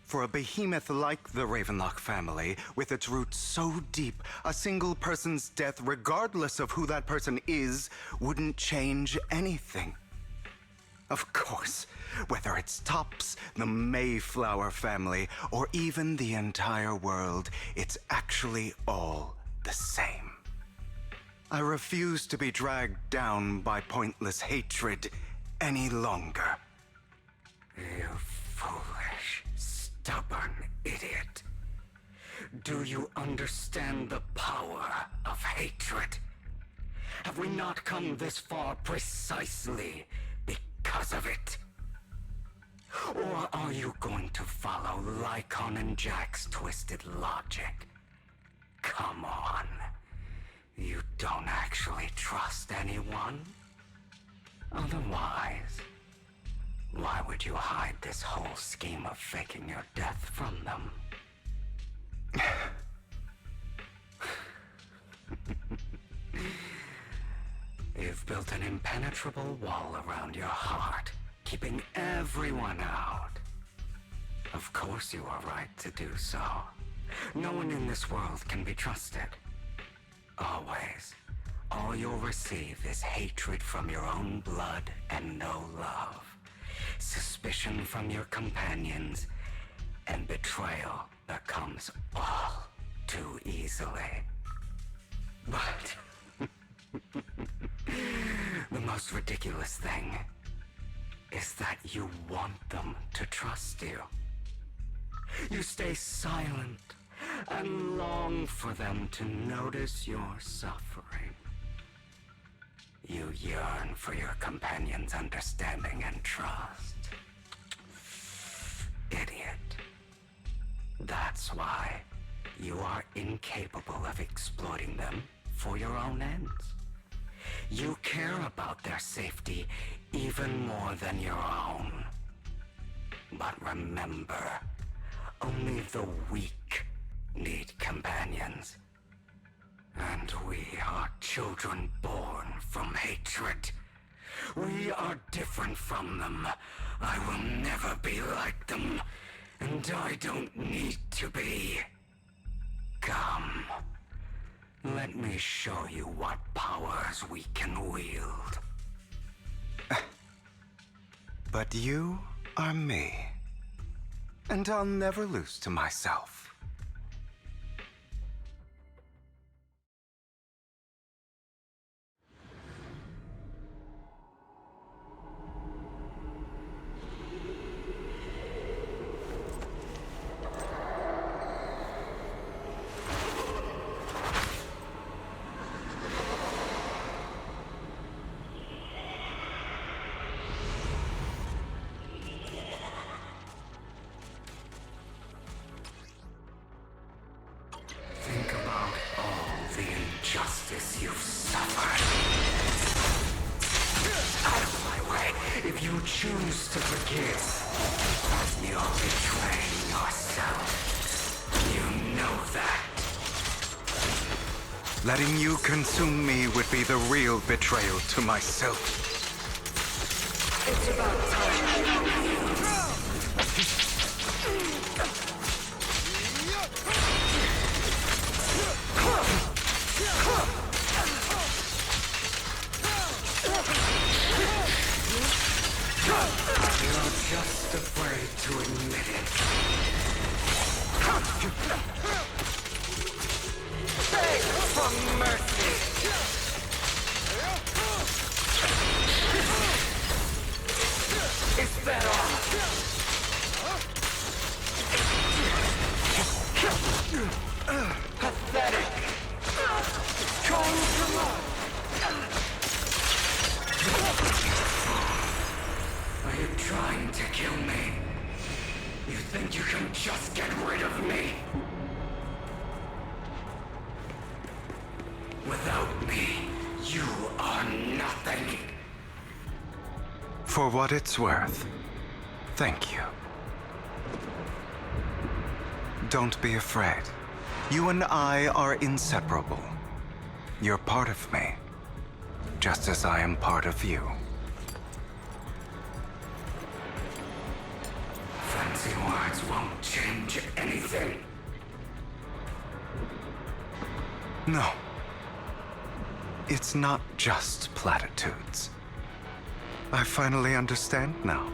for a behemoth like the Ravenlock family, with its roots so deep, a single person's death, regardless of who that person is, wouldn't change anything. Of course, whether it's Tops, the Mayflower family, or even the entire world, it's actually all the same. I refuse to be dragged down by pointless hatred any longer. You foolish, stubborn idiot. Do you understand the power of hatred? Have we not come this far precisely because of it? Or are you going to follow Lycon and Jack's twisted logic? Come on. You don't actually trust anyone? Otherwise, why would you hide this whole scheme of faking your death from them? You've built an impenetrable wall around your heart, keeping everyone out. Of course you are right to do so. No one in this world can be trusted. Always. All you'll receive is hatred from your own blood and no love. Suspicion from your companions, and betrayal that comes all too easily. But the most ridiculous thing is that you want them to trust you. You stay silent and long for them to notice your suffering. You yearn for your companion's understanding and trust. Idiot. That's why you are incapable of exploiting them for your own ends. You care about their safety even more than your own. But remember, only the weak need companions. And we are children born from hatred. We are different from them. I will never be like them, and I don't need to be. Come. Let me show you what powers we can wield. But you are me. And I'll never lose to myself. Think about all the injustice you've suffered. Out of my way, if you choose to forgive, you're betraying yourself. You know that. Letting you consume me would be the real betrayal to myself. It's about time. You're just afraid to admit it. Beg for mercy! Is that all? Pathetic! Are you trying to kill me? You think you can just get rid of me? Without me, you are nothing. For what it's worth, thank you. Don't be afraid. You and I are inseparable. You're part of me, just as I am part of you. Fancy words won't change anything. No. It's not just platitudes. I finally understand now.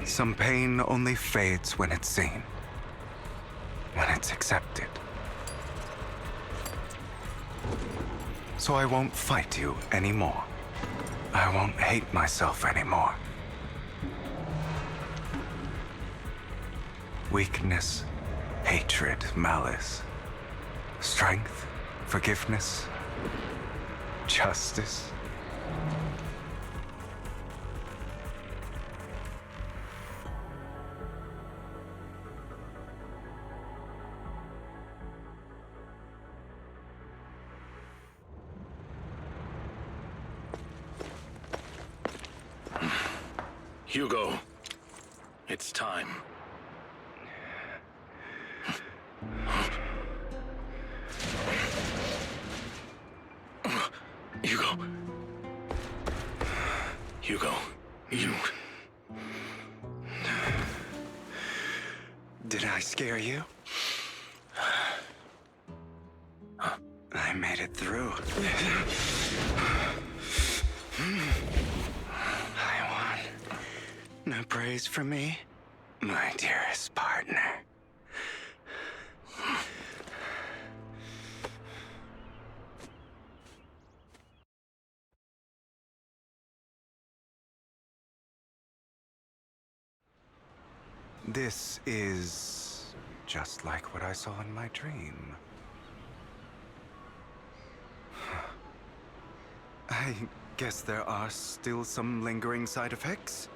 Some pain only fades when it's seen, when it's accepted. So I won't fight you anymore. I won't hate myself anymore. Weakness, hatred, malice, strength, forgiveness, justice. Hugo, it's time. Hugo. Hugo, you... Did I scare you? I made it through. I won. No praise from me, my dearest partner. This is just like what I saw in my dream. I guess there are still some lingering side effects.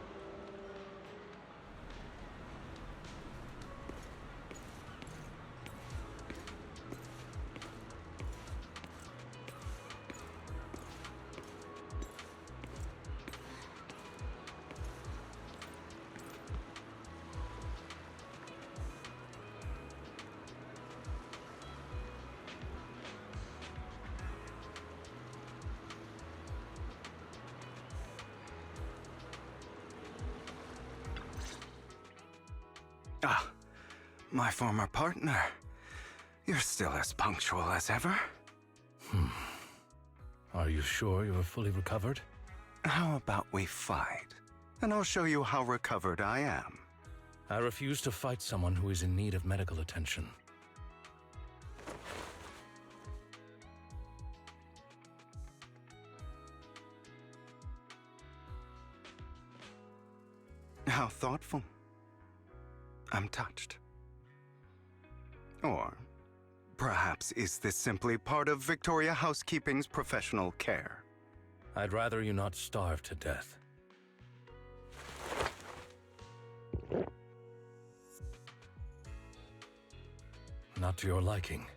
Ah, my former partner. You're still as punctual as ever. Are you sure you're fully recovered? How about we fight? And I'll show you how recovered I am. I refuse to fight someone who is in need of medical attention. How thoughtful. I'm touched. Or perhaps is this simply part of Victoria Housekeeping's professional care? I'd rather you not starve to death. Not to your liking.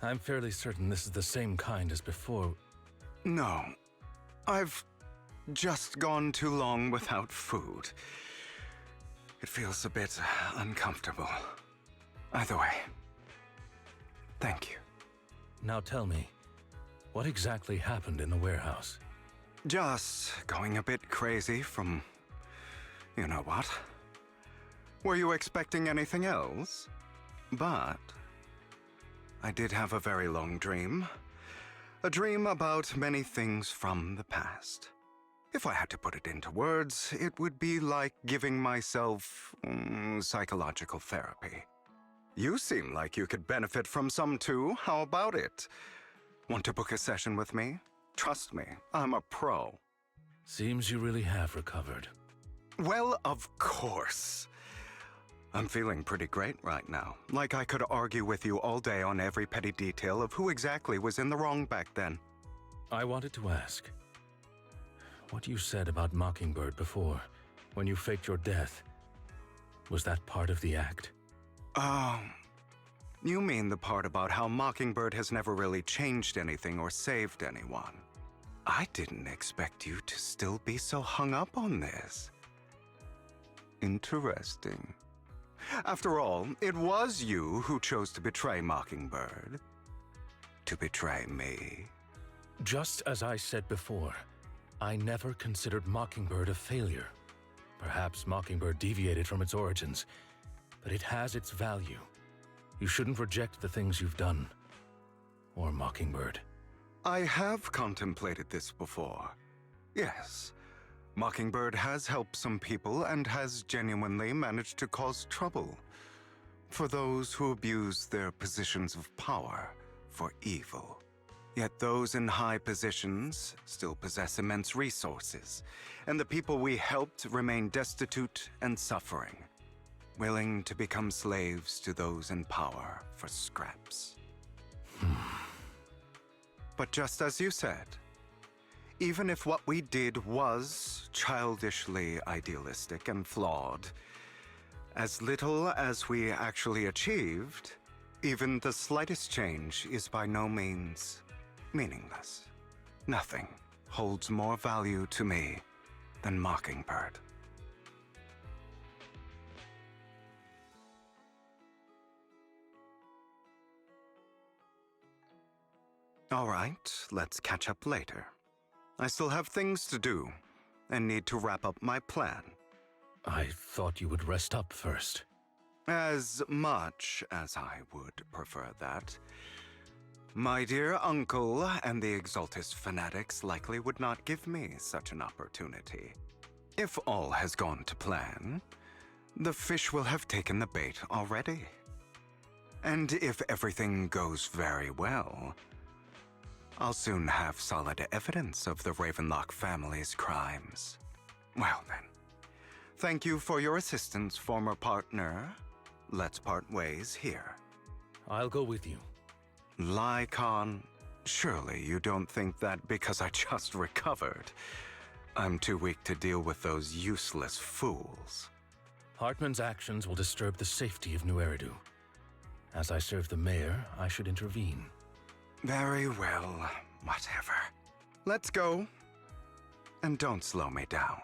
I'm fairly certain this is the same kind as before. No. I've just gone too long without food. It feels a bit uncomfortable. Either way, thank you. Now tell me, what exactly happened in the warehouse? Just going a bit crazy from... you know what? Were you expecting anything else? But I did have a very long dream. A dream about many things from the past. If I had to put it into words, it would be like giving myself psychological therapy. You seem like you could benefit from some too. How about it? Want to book a session with me? Trust me, I'm a pro. Seems you really have recovered. Well, of course. I'm feeling pretty great right now. Like I could argue with you all day on every petty detail of who exactly was in the wrong back then. I wanted to ask, what you said about Mockingbird before, when you faked your death, was that part of the act? You mean the part about how Mockingbird has never really changed anything or saved anyone. I didn't expect you to still be so hung up on this. Interesting. After all, it was you who chose to betray Mockingbird. To betray me. Just as I said before, I never considered Mockingbird a failure. Perhaps Mockingbird deviated from its origins, but it has its value. You shouldn't reject the things you've done. Or Mockingbird. I have contemplated this before. Yes. Mockingbird has helped some people and has genuinely managed to cause trouble for those who abuse their positions of power for evil. Yet those in high positions still possess immense resources, and the people we helped remain destitute and suffering, willing to become slaves to those in power for scraps. But just as you said, even if what we did was childishly idealistic and flawed, as little as we actually achieved, even the slightest change is by no means meaningless. Nothing holds more value to me than Mockingbird. All right, let's catch up later. I still have things to do, and need to wrap up my plan. I thought you would rest up first. As much as I would prefer that. My dear uncle and the Exaltus fanatics likely would not give me such an opportunity. If all has gone to plan, the fish will have taken the bait already. And if everything goes very well, I'll soon have solid evidence of the Ravenlock family's crimes. Well then, thank you for your assistance, former partner. Let's part ways here. I'll go with you. Lycon, surely you don't think that because I just recovered, I'm too weak to deal with those useless fools. Hartman's actions will disturb the safety of New Eridu. As I serve the mayor, I should intervene. Very well, whatever. Let's go. And don't slow me down.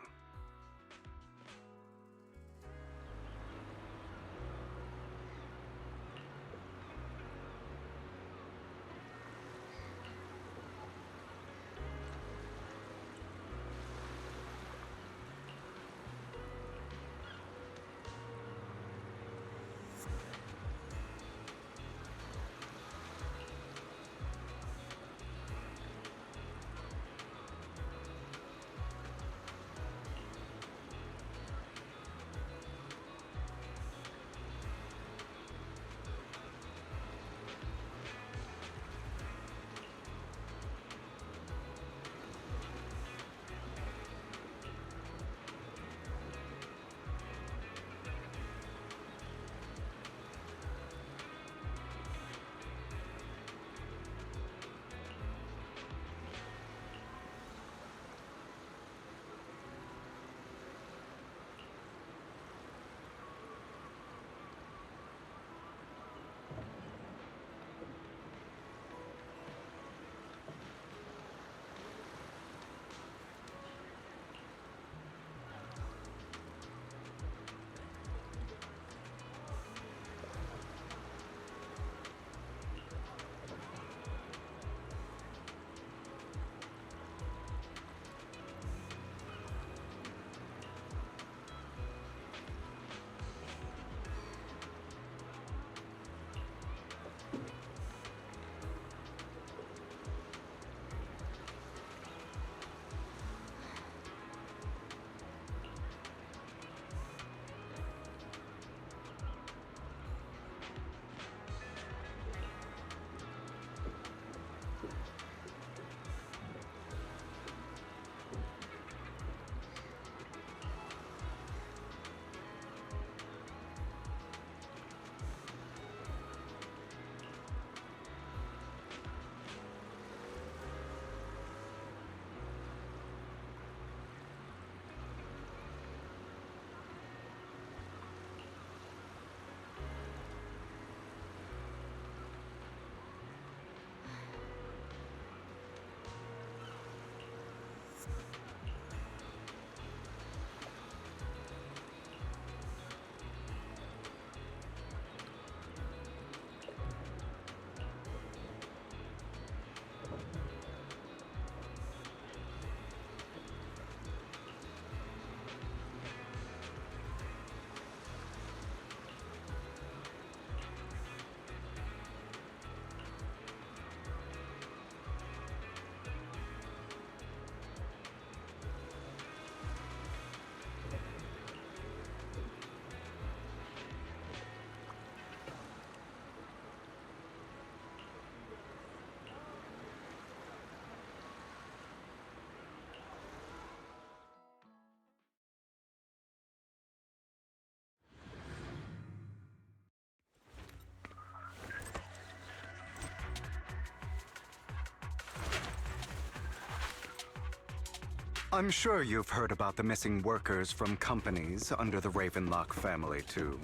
I'm sure you've heard about the missing workers from companies under the Ravenlock family, too.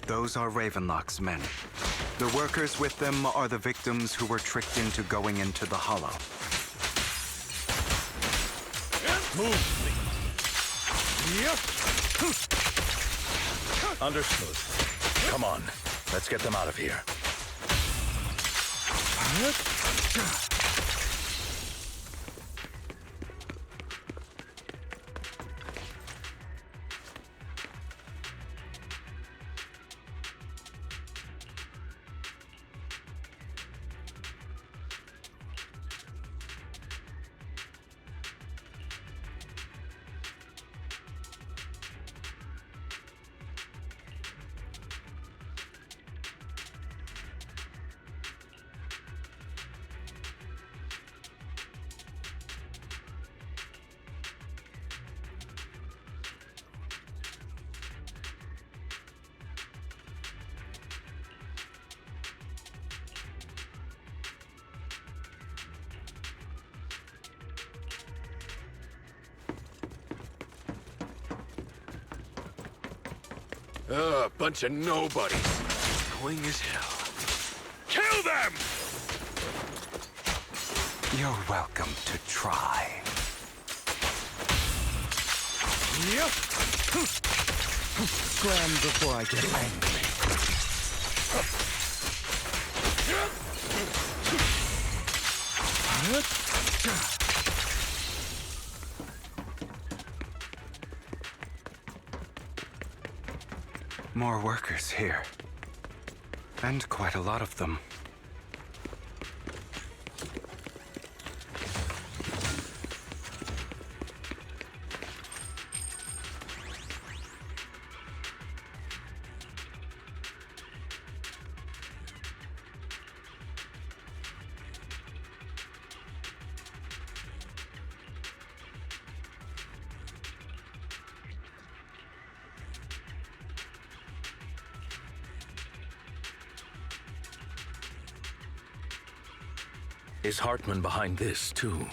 Those are Ravenlock's men. The workers with them are the victims who were tricked into going into the Hollow. Move, please. Understood. Come on, let's get them out of here. Bunch of nobodies. Annoying as hell. Kill them! You're welcome to try. Yep. Scram before I get angry. More workers here. And quite a lot of them. Is Hartman behind this, too?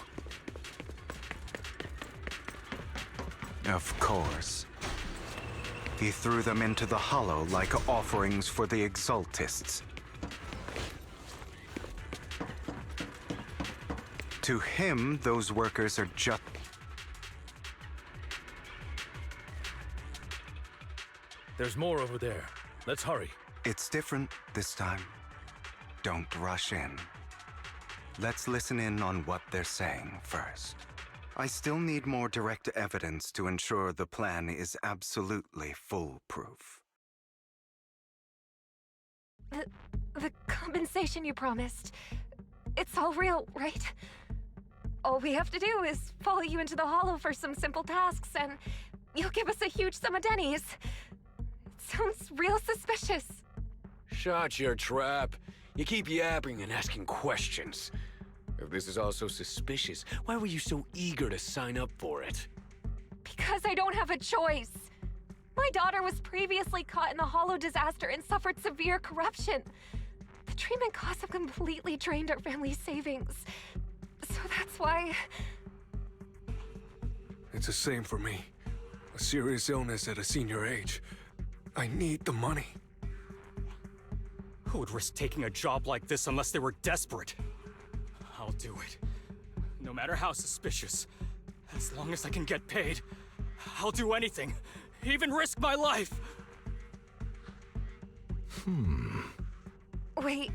Of course. He threw them into the hollow like offerings for the Exaltists. To him, those workers are just... There's more over there. Let's hurry. It's different this time. Don't rush in. Let's listen in on what they're saying first. I still need more direct evidence to ensure the plan is absolutely foolproof. The compensation you promised, it's all real, right? All we have to do is follow you into the hollow for some simple tasks, and you'll give us a huge sum of dennies. It sounds real suspicious. Shut your trap. You keep yapping and asking questions. If this is all so suspicious, why were you so eager to sign up for it? Because I don't have a choice. My daughter was previously caught in the hollow disaster and suffered severe corruption. The treatment costs have completely drained our family's savings. So that's why... It's the same for me. A serious illness at a senior age. I need the money. Who would risk taking a job like this unless they were desperate? I'll do it. No matter how suspicious. As long as I can get paid, I'll do anything. Even risk my life! Wait,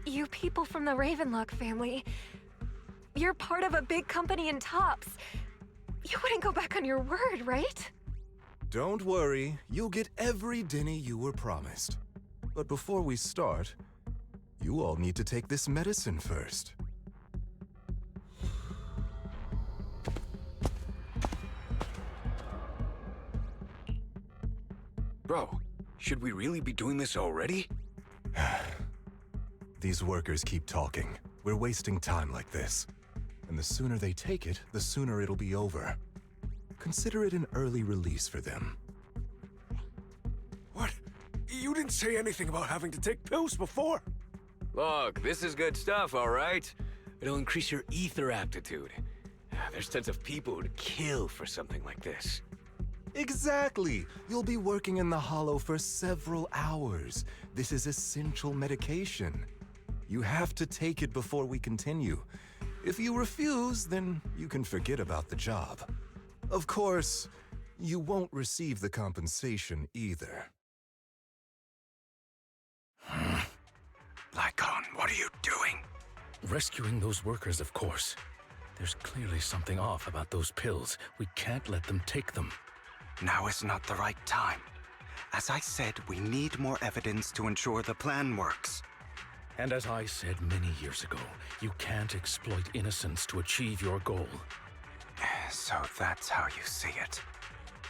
you people from the Ravenlock family, you're part of a big company in Tops. You wouldn't go back on your word, right? Don't worry, you'll get every denny you were promised. But before we start, you all need to take this medicine first. Bro, should we really be doing this already? These workers keep talking. We're wasting time like this. And the sooner they take it, the sooner it'll be over. Consider it an early release for them. What? You didn't say anything about having to take pills before. Look, this is good stuff, all right? It'll increase your ether aptitude. There's tons of people who'd kill for something like this. Exactly! You'll be working in the hollow for several hours. This is essential medication. You have to take it before we continue. If you refuse, then you can forget about the job. Of course, you won't receive the compensation either. What are you doing? Rescuing those workers, of course. There's clearly something off about those pills. We can't let them take them. Now is not the right time. As I said, we need more evidence to ensure the plan works. And as I said many years ago, you can't exploit innocence to achieve your goal. So that's how you see it.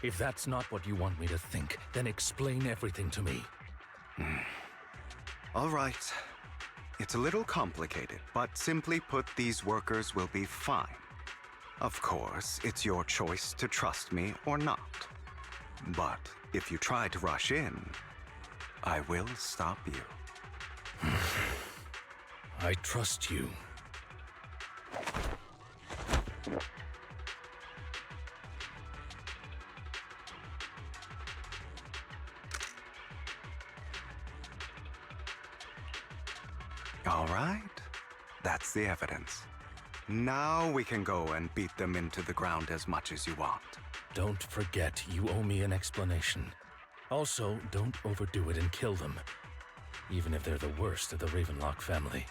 If that's not what you want me to think, then explain everything to me. All right. It's a little complicated, but simply put, these workers will be fine. Of course, it's your choice to trust me or not. But if you try to rush in, I will stop you. I trust you. All right. That's the evidence. Now we can go and beat them into the ground as much as you want. Don't forget, you owe me an explanation. Also, don't overdo it and kill them. Even if they're the worst of the Ravenlock family.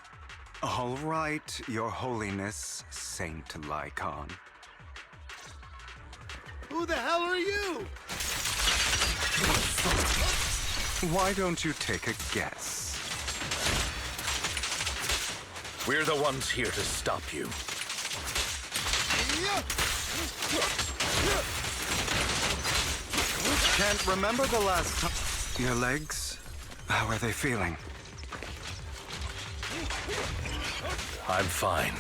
All right, Your Holiness, Saint Lycon. Who the hell are you? Why don't you take a guess? We're the ones here to stop you. Can't remember the last time. Your legs? How are they feeling? I'm fine.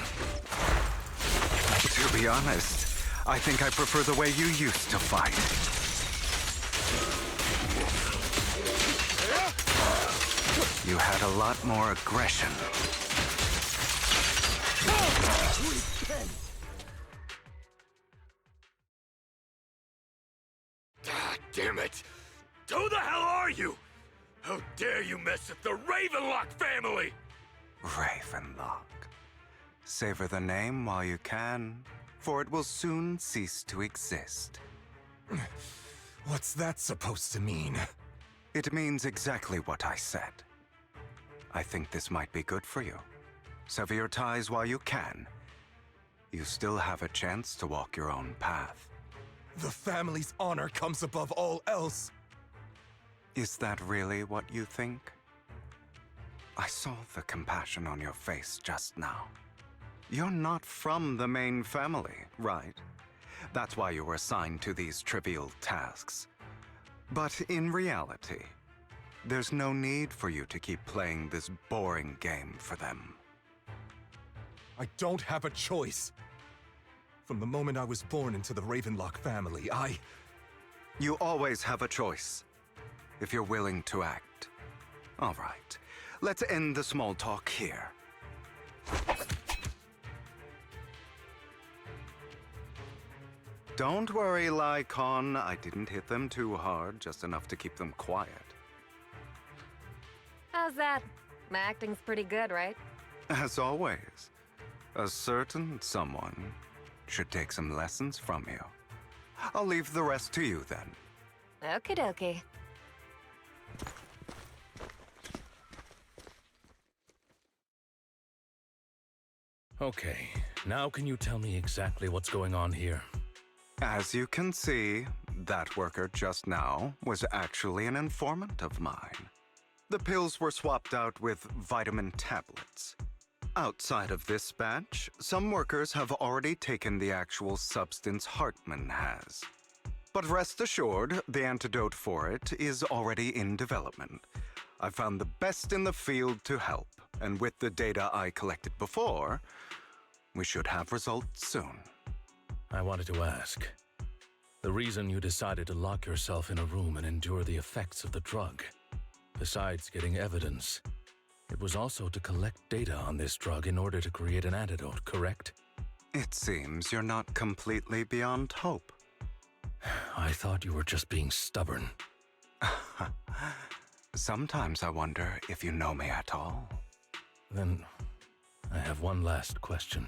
To be honest, I think I prefer the way you used to fight. You had a lot more aggression. God damn it! Who the hell are you? How dare you mess with the Ravenlock family? Ravenlock. Savor the name while you can, for it will soon cease to exist. What's that supposed to mean? It means exactly what I said. I think this might be good for you. Sever your ties while you can. You still have a chance to walk your own path. The family's honor comes above all else. Is that really what you think? I saw the compassion on your face just now. You're not from the main family, right? That's why you were assigned to these trivial tasks. But in reality, there's no need for you to keep playing this boring game for them. I don't have a choice. From the moment I was born into the Ravenlock family, You always have a choice, if you're willing to act. All right, let's end the small talk here. Don't worry, Lycon. I didn't hit them too hard, just enough to keep them quiet. How's that? My acting's pretty good, right? As always, a certain someone should take some lessons from you. I'll leave the rest to you then. Okie dokie. Okay, now can you tell me exactly what's going on here? As you can see, that worker just now was actually an informant of mine. The pills were swapped out with vitamin tablets. Outside of this batch, some workers have already taken the actual substance Hartman has. But rest assured, the antidote for it is already in development. I found the best in the field to help, and with the data I collected before, we should have results soon. I wanted to ask. The reason you decided to lock yourself in a room and endure the effects of the drug, besides getting evidence, it was also to collect data on this drug in order to create an antidote, correct? It seems you're not completely beyond hope. I thought you were just being stubborn. Sometimes I wonder if you know me at all. Then, I have one last question.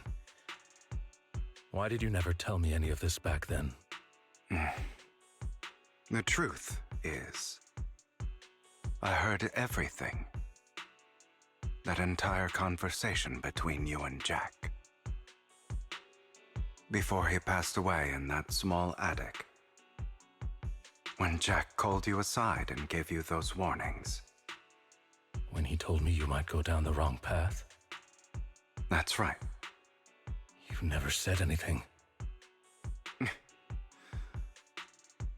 Why did you never tell me any of this back then? The truth is, I heard everything. that entire conversation between you and Jack. Before he passed away in that small attic. When Jack called you aside and gave you those warnings. When he told me you might go down the wrong path? That's right. You never said anything.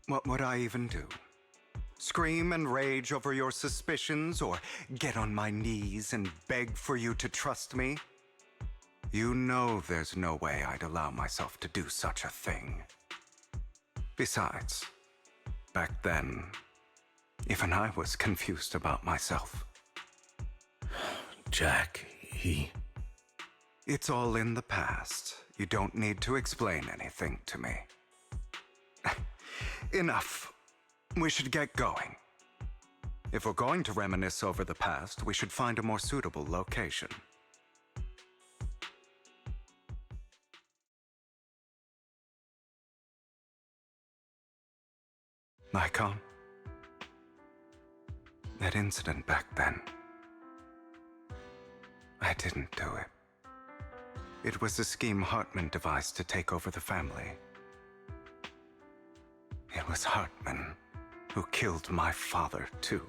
What would I even do? Scream and rage over your suspicions, or get on my knees and beg for you to trust me? You know there's no way I'd allow myself to do such a thing. Besides, back then, even I was confused about myself. Jack, It's all in the past. You don't need to explain anything to me. Enough. We should get going. If we're going to reminisce over the past, we should find a more suitable location. Lycon? That incident back then. I didn't do it. It was a scheme Hartman devised to take over the family. It was Hartman who killed my father, too.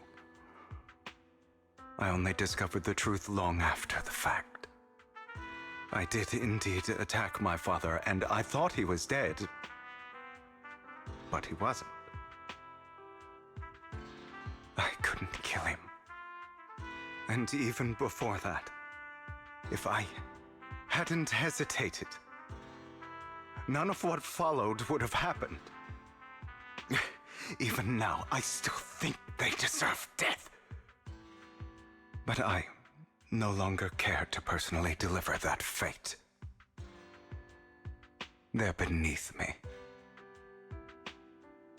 I only discovered the truth long after the fact. I did indeed attack my father, and I thought he was dead. But he wasn't. I couldn't kill him. And even before that, if I hadn't hesitated, none of what followed would have happened. Even now, I still think they deserve death. But I no longer care to personally deliver that fate. They're beneath me.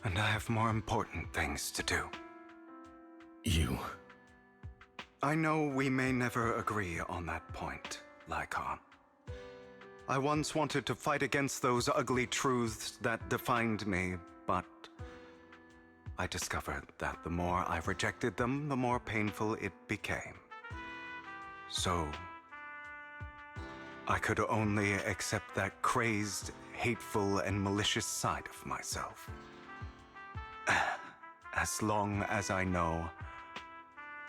And I have more important things to do. I know we may never agree on that point, Lycon. I once wanted to fight against those ugly truths that defined me, but I discovered that the more I rejected them, the more painful it became. So, I could only accept that crazed, hateful, and malicious side of myself. As long as I know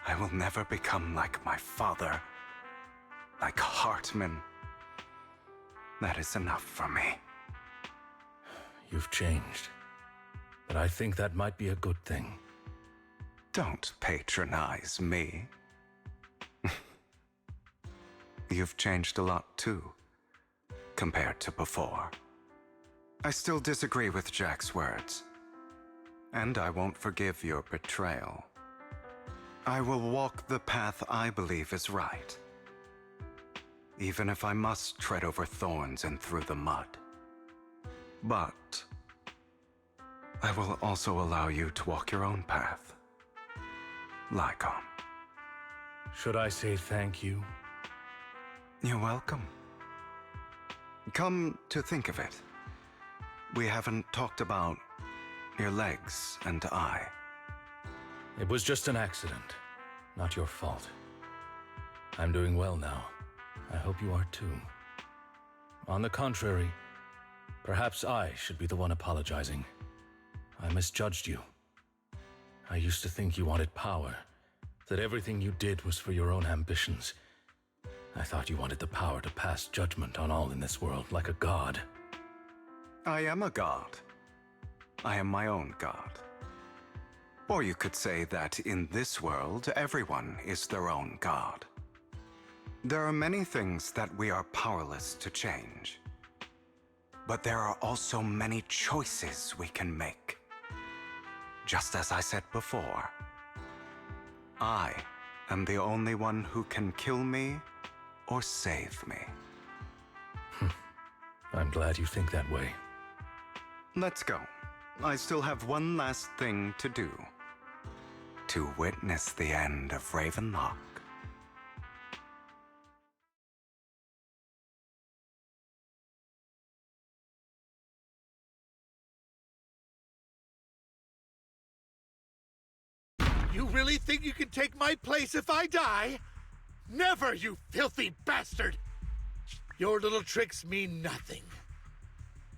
I will never become like my father, like Hartman, that is enough for me. You've changed. But I think that might be a good thing. Don't patronize me. You've changed a lot too, compared to before. I still disagree with Jack's words, and I won't forgive your betrayal. I will walk the path I believe is right, even if I must tread over thorns and through the mud. But I will also allow you to walk your own path, Lycon. Should I say thank you? You're welcome. Come to think of it, we haven't talked about your legs and eye. It was just an accident, not your fault. I'm doing well now. I hope you are too. On the contrary, perhaps I should be the one apologizing. I misjudged you. I used to think you wanted power, that everything you did was for your own ambitions. I thought you wanted the power to pass judgment on all in this world like a god. I am a god. I am my own god. Or you could say that in this world, everyone is their own god. There are many things that we are powerless to change. But there are also many choices we can make. Just as I said before, I am the only one who can kill me or save me. I'm glad you think that way. Let's go. I still have one last thing to do. To witness the end of Ravenlock. You really think you can take my place if I die? Never, you filthy bastard! Your little tricks mean nothing.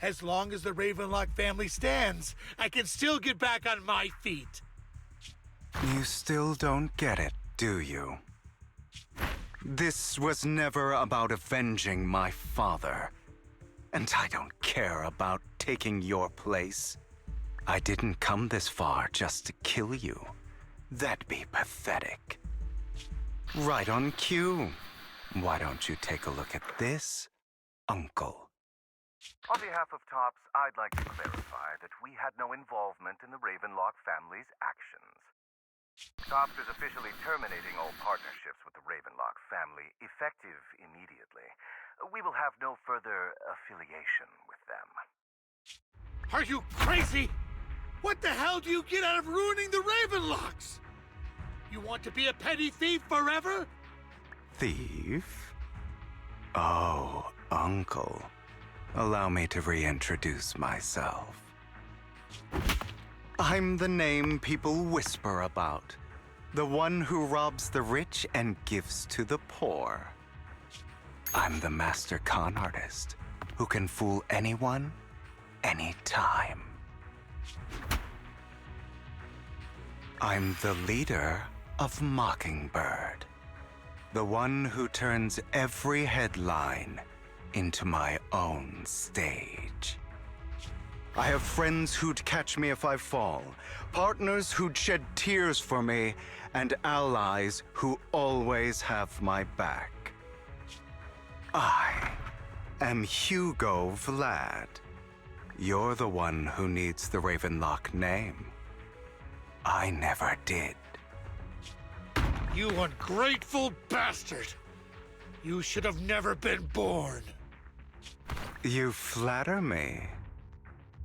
As long as the Ravenlock family stands, I can still get back on my feet. You still don't get it, do you? This was never about avenging my father. And I don't care about taking your place. I didn't come this far just to kill you. That'd be pathetic. Right on cue. Why don't you take a look at this, Uncle? On behalf of TOPS, I'd like to clarify that we had no involvement in the Ravenlock family's actions. TOPS is officially terminating all partnerships with the Ravenlock family, effective immediately. We will have no further affiliation with them. Are you crazy? What the hell do you get out of ruining the Ravenlocks? You want to be a petty thief forever? Thief? Oh, Uncle. Allow me to reintroduce myself. I'm the name people whisper about. The one who robs the rich and gives to the poor. I'm the master con artist who can fool anyone, anytime. I'm the leader of Mockingbird. The one who turns every headline into my own stage. I have friends who'd catch me if I fall, partners who'd shed tears for me, and allies who always have my back. I am Hugo Vlad. You're the one who needs the Ravenlock name. I never did. You ungrateful bastard! You should have never been born. You flatter me.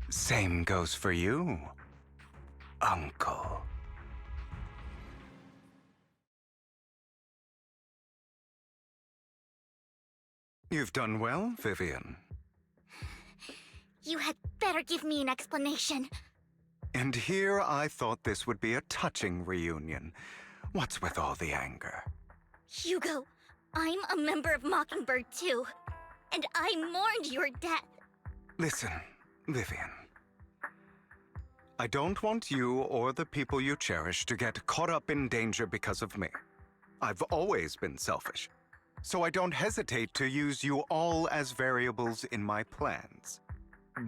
Same goes for you, Uncle. You've done well, Vivian. You had better give me an explanation. And here I thought this would be a touching reunion. What's with all the anger? Hugo, I'm a member of Mockingbird too. And I mourned your death. Listen, Vivian. I don't want you or the people you cherish to get caught up in danger because of me. I've always been selfish, so I don't hesitate to use you all as variables in my plans.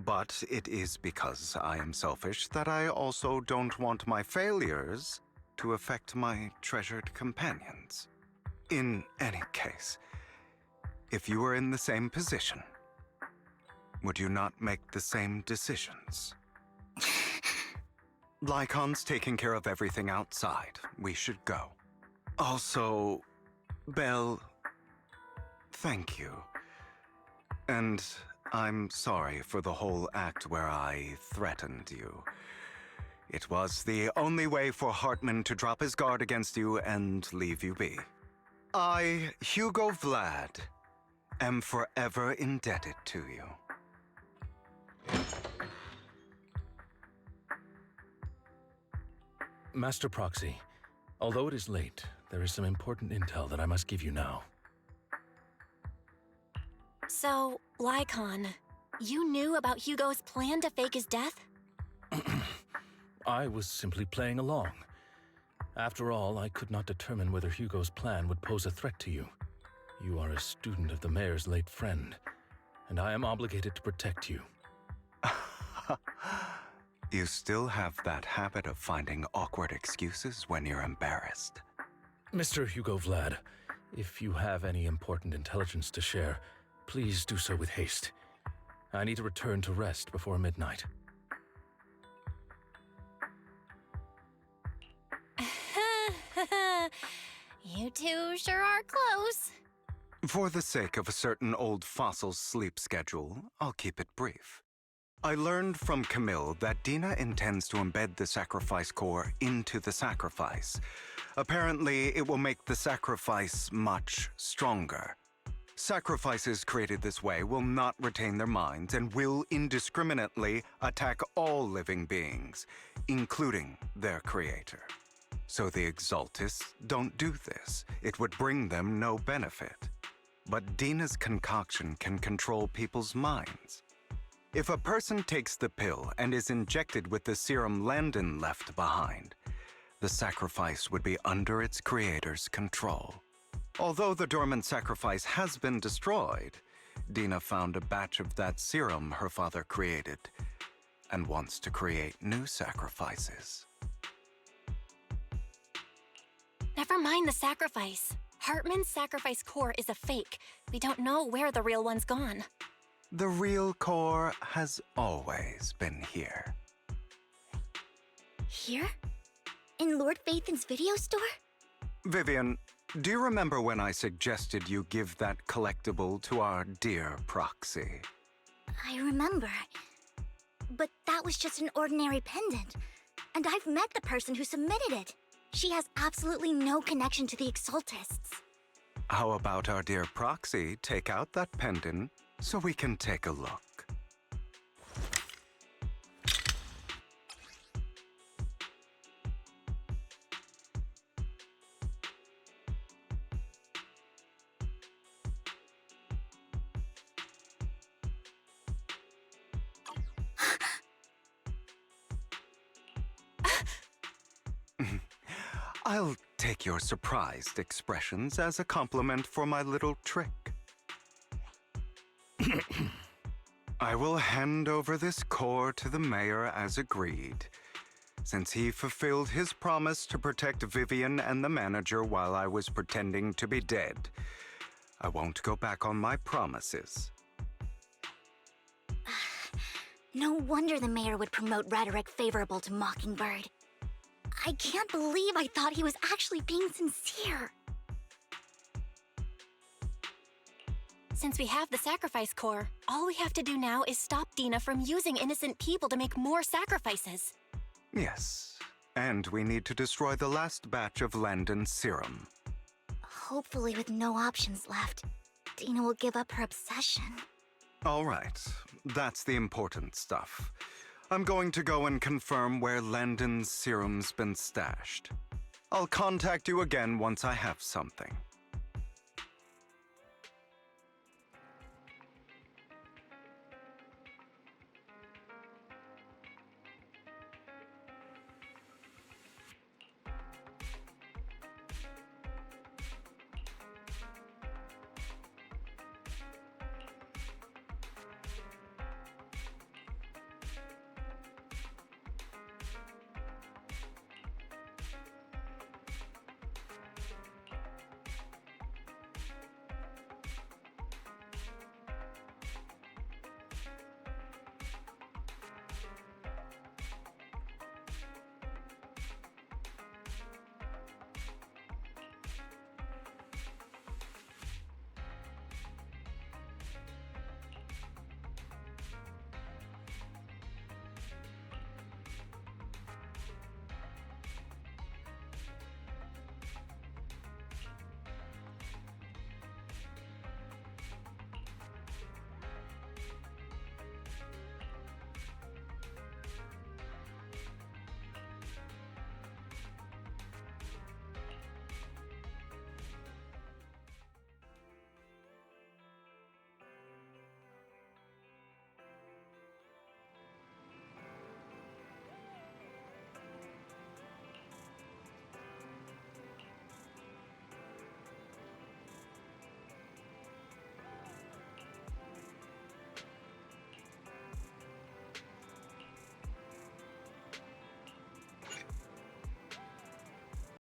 But it is because I am selfish that I also don't want my failures to affect my treasured companions. In any case, if you were in the same position, would you not make the same decisions? Lycon's taking care of everything outside. We should go. Also, Belle, thank you. And I'm sorry for the whole act where I threatened you. It was the only way for Hartman to drop his guard against you and leave you be. I, Hugo Vlad, am forever indebted to you. Master Proxy, although it is late, there is some important intel that I must give you now. So, Lycon, you knew about Hugo's plan to fake his death? I was simply playing along. After all, I could not determine whether Hugo's plan would pose a threat to you. You are a student of the mayor's late friend, and I am obligated to protect you. You still have that habit of finding awkward excuses when you're embarrassed. Mr. Hugo Vlad, if you have any important intelligence to share, please do so with haste. I need to return to rest before midnight. You two sure are close. For the sake of a certain old fossil's sleep schedule, I'll keep it brief. I learned from Camille that Dina intends to embed the sacrifice core into the sacrifice. Apparently, it will make the sacrifice much stronger. Sacrifices created this way will not retain their minds and will indiscriminately attack all living beings, including their creator. So the Exaltists don't do this. It would bring them no benefit. But Dina's concoction can control people's minds. If a person takes the pill and is injected with the serum Landon left behind, the sacrifice would be under its creator's control. Although the dormant sacrifice has been destroyed, Dina found a batch of that serum her father created and wants to create new sacrifices. Never mind the sacrifice. Hartman's sacrifice core is a fake. We don't know where the real one's gone. The real core has always been here. Here? In Lord Phaethon's video store? Vivian, do you remember when I suggested you give that collectible to our dear proxy? I remember. But that was just an ordinary pendant. And I've met the person who submitted it. She has absolutely no connection to the Exaltists. How about our dear proxy take out that pendant so we can take a look? I'll take your surprised expressions as a compliment for my little trick. I will hand over this core to the mayor as agreed. Since he fulfilled his promise to protect Vivian and the manager while I was pretending to be dead, I won't go back on my promises. No wonder the mayor would promote rhetoric favorable to Mockingbird. I can't believe I thought he was actually being sincere. Since we have the sacrifice core, all we have to do now is stop Dina from using innocent people to make more sacrifices. Yes, and we need to destroy the last batch of Landon's serum. Hopefully with no options left, Dina will give up her obsession. All right, that's the important stuff. I'm going to go and confirm where Landon's serum's been stashed. I'll contact you again once I have something.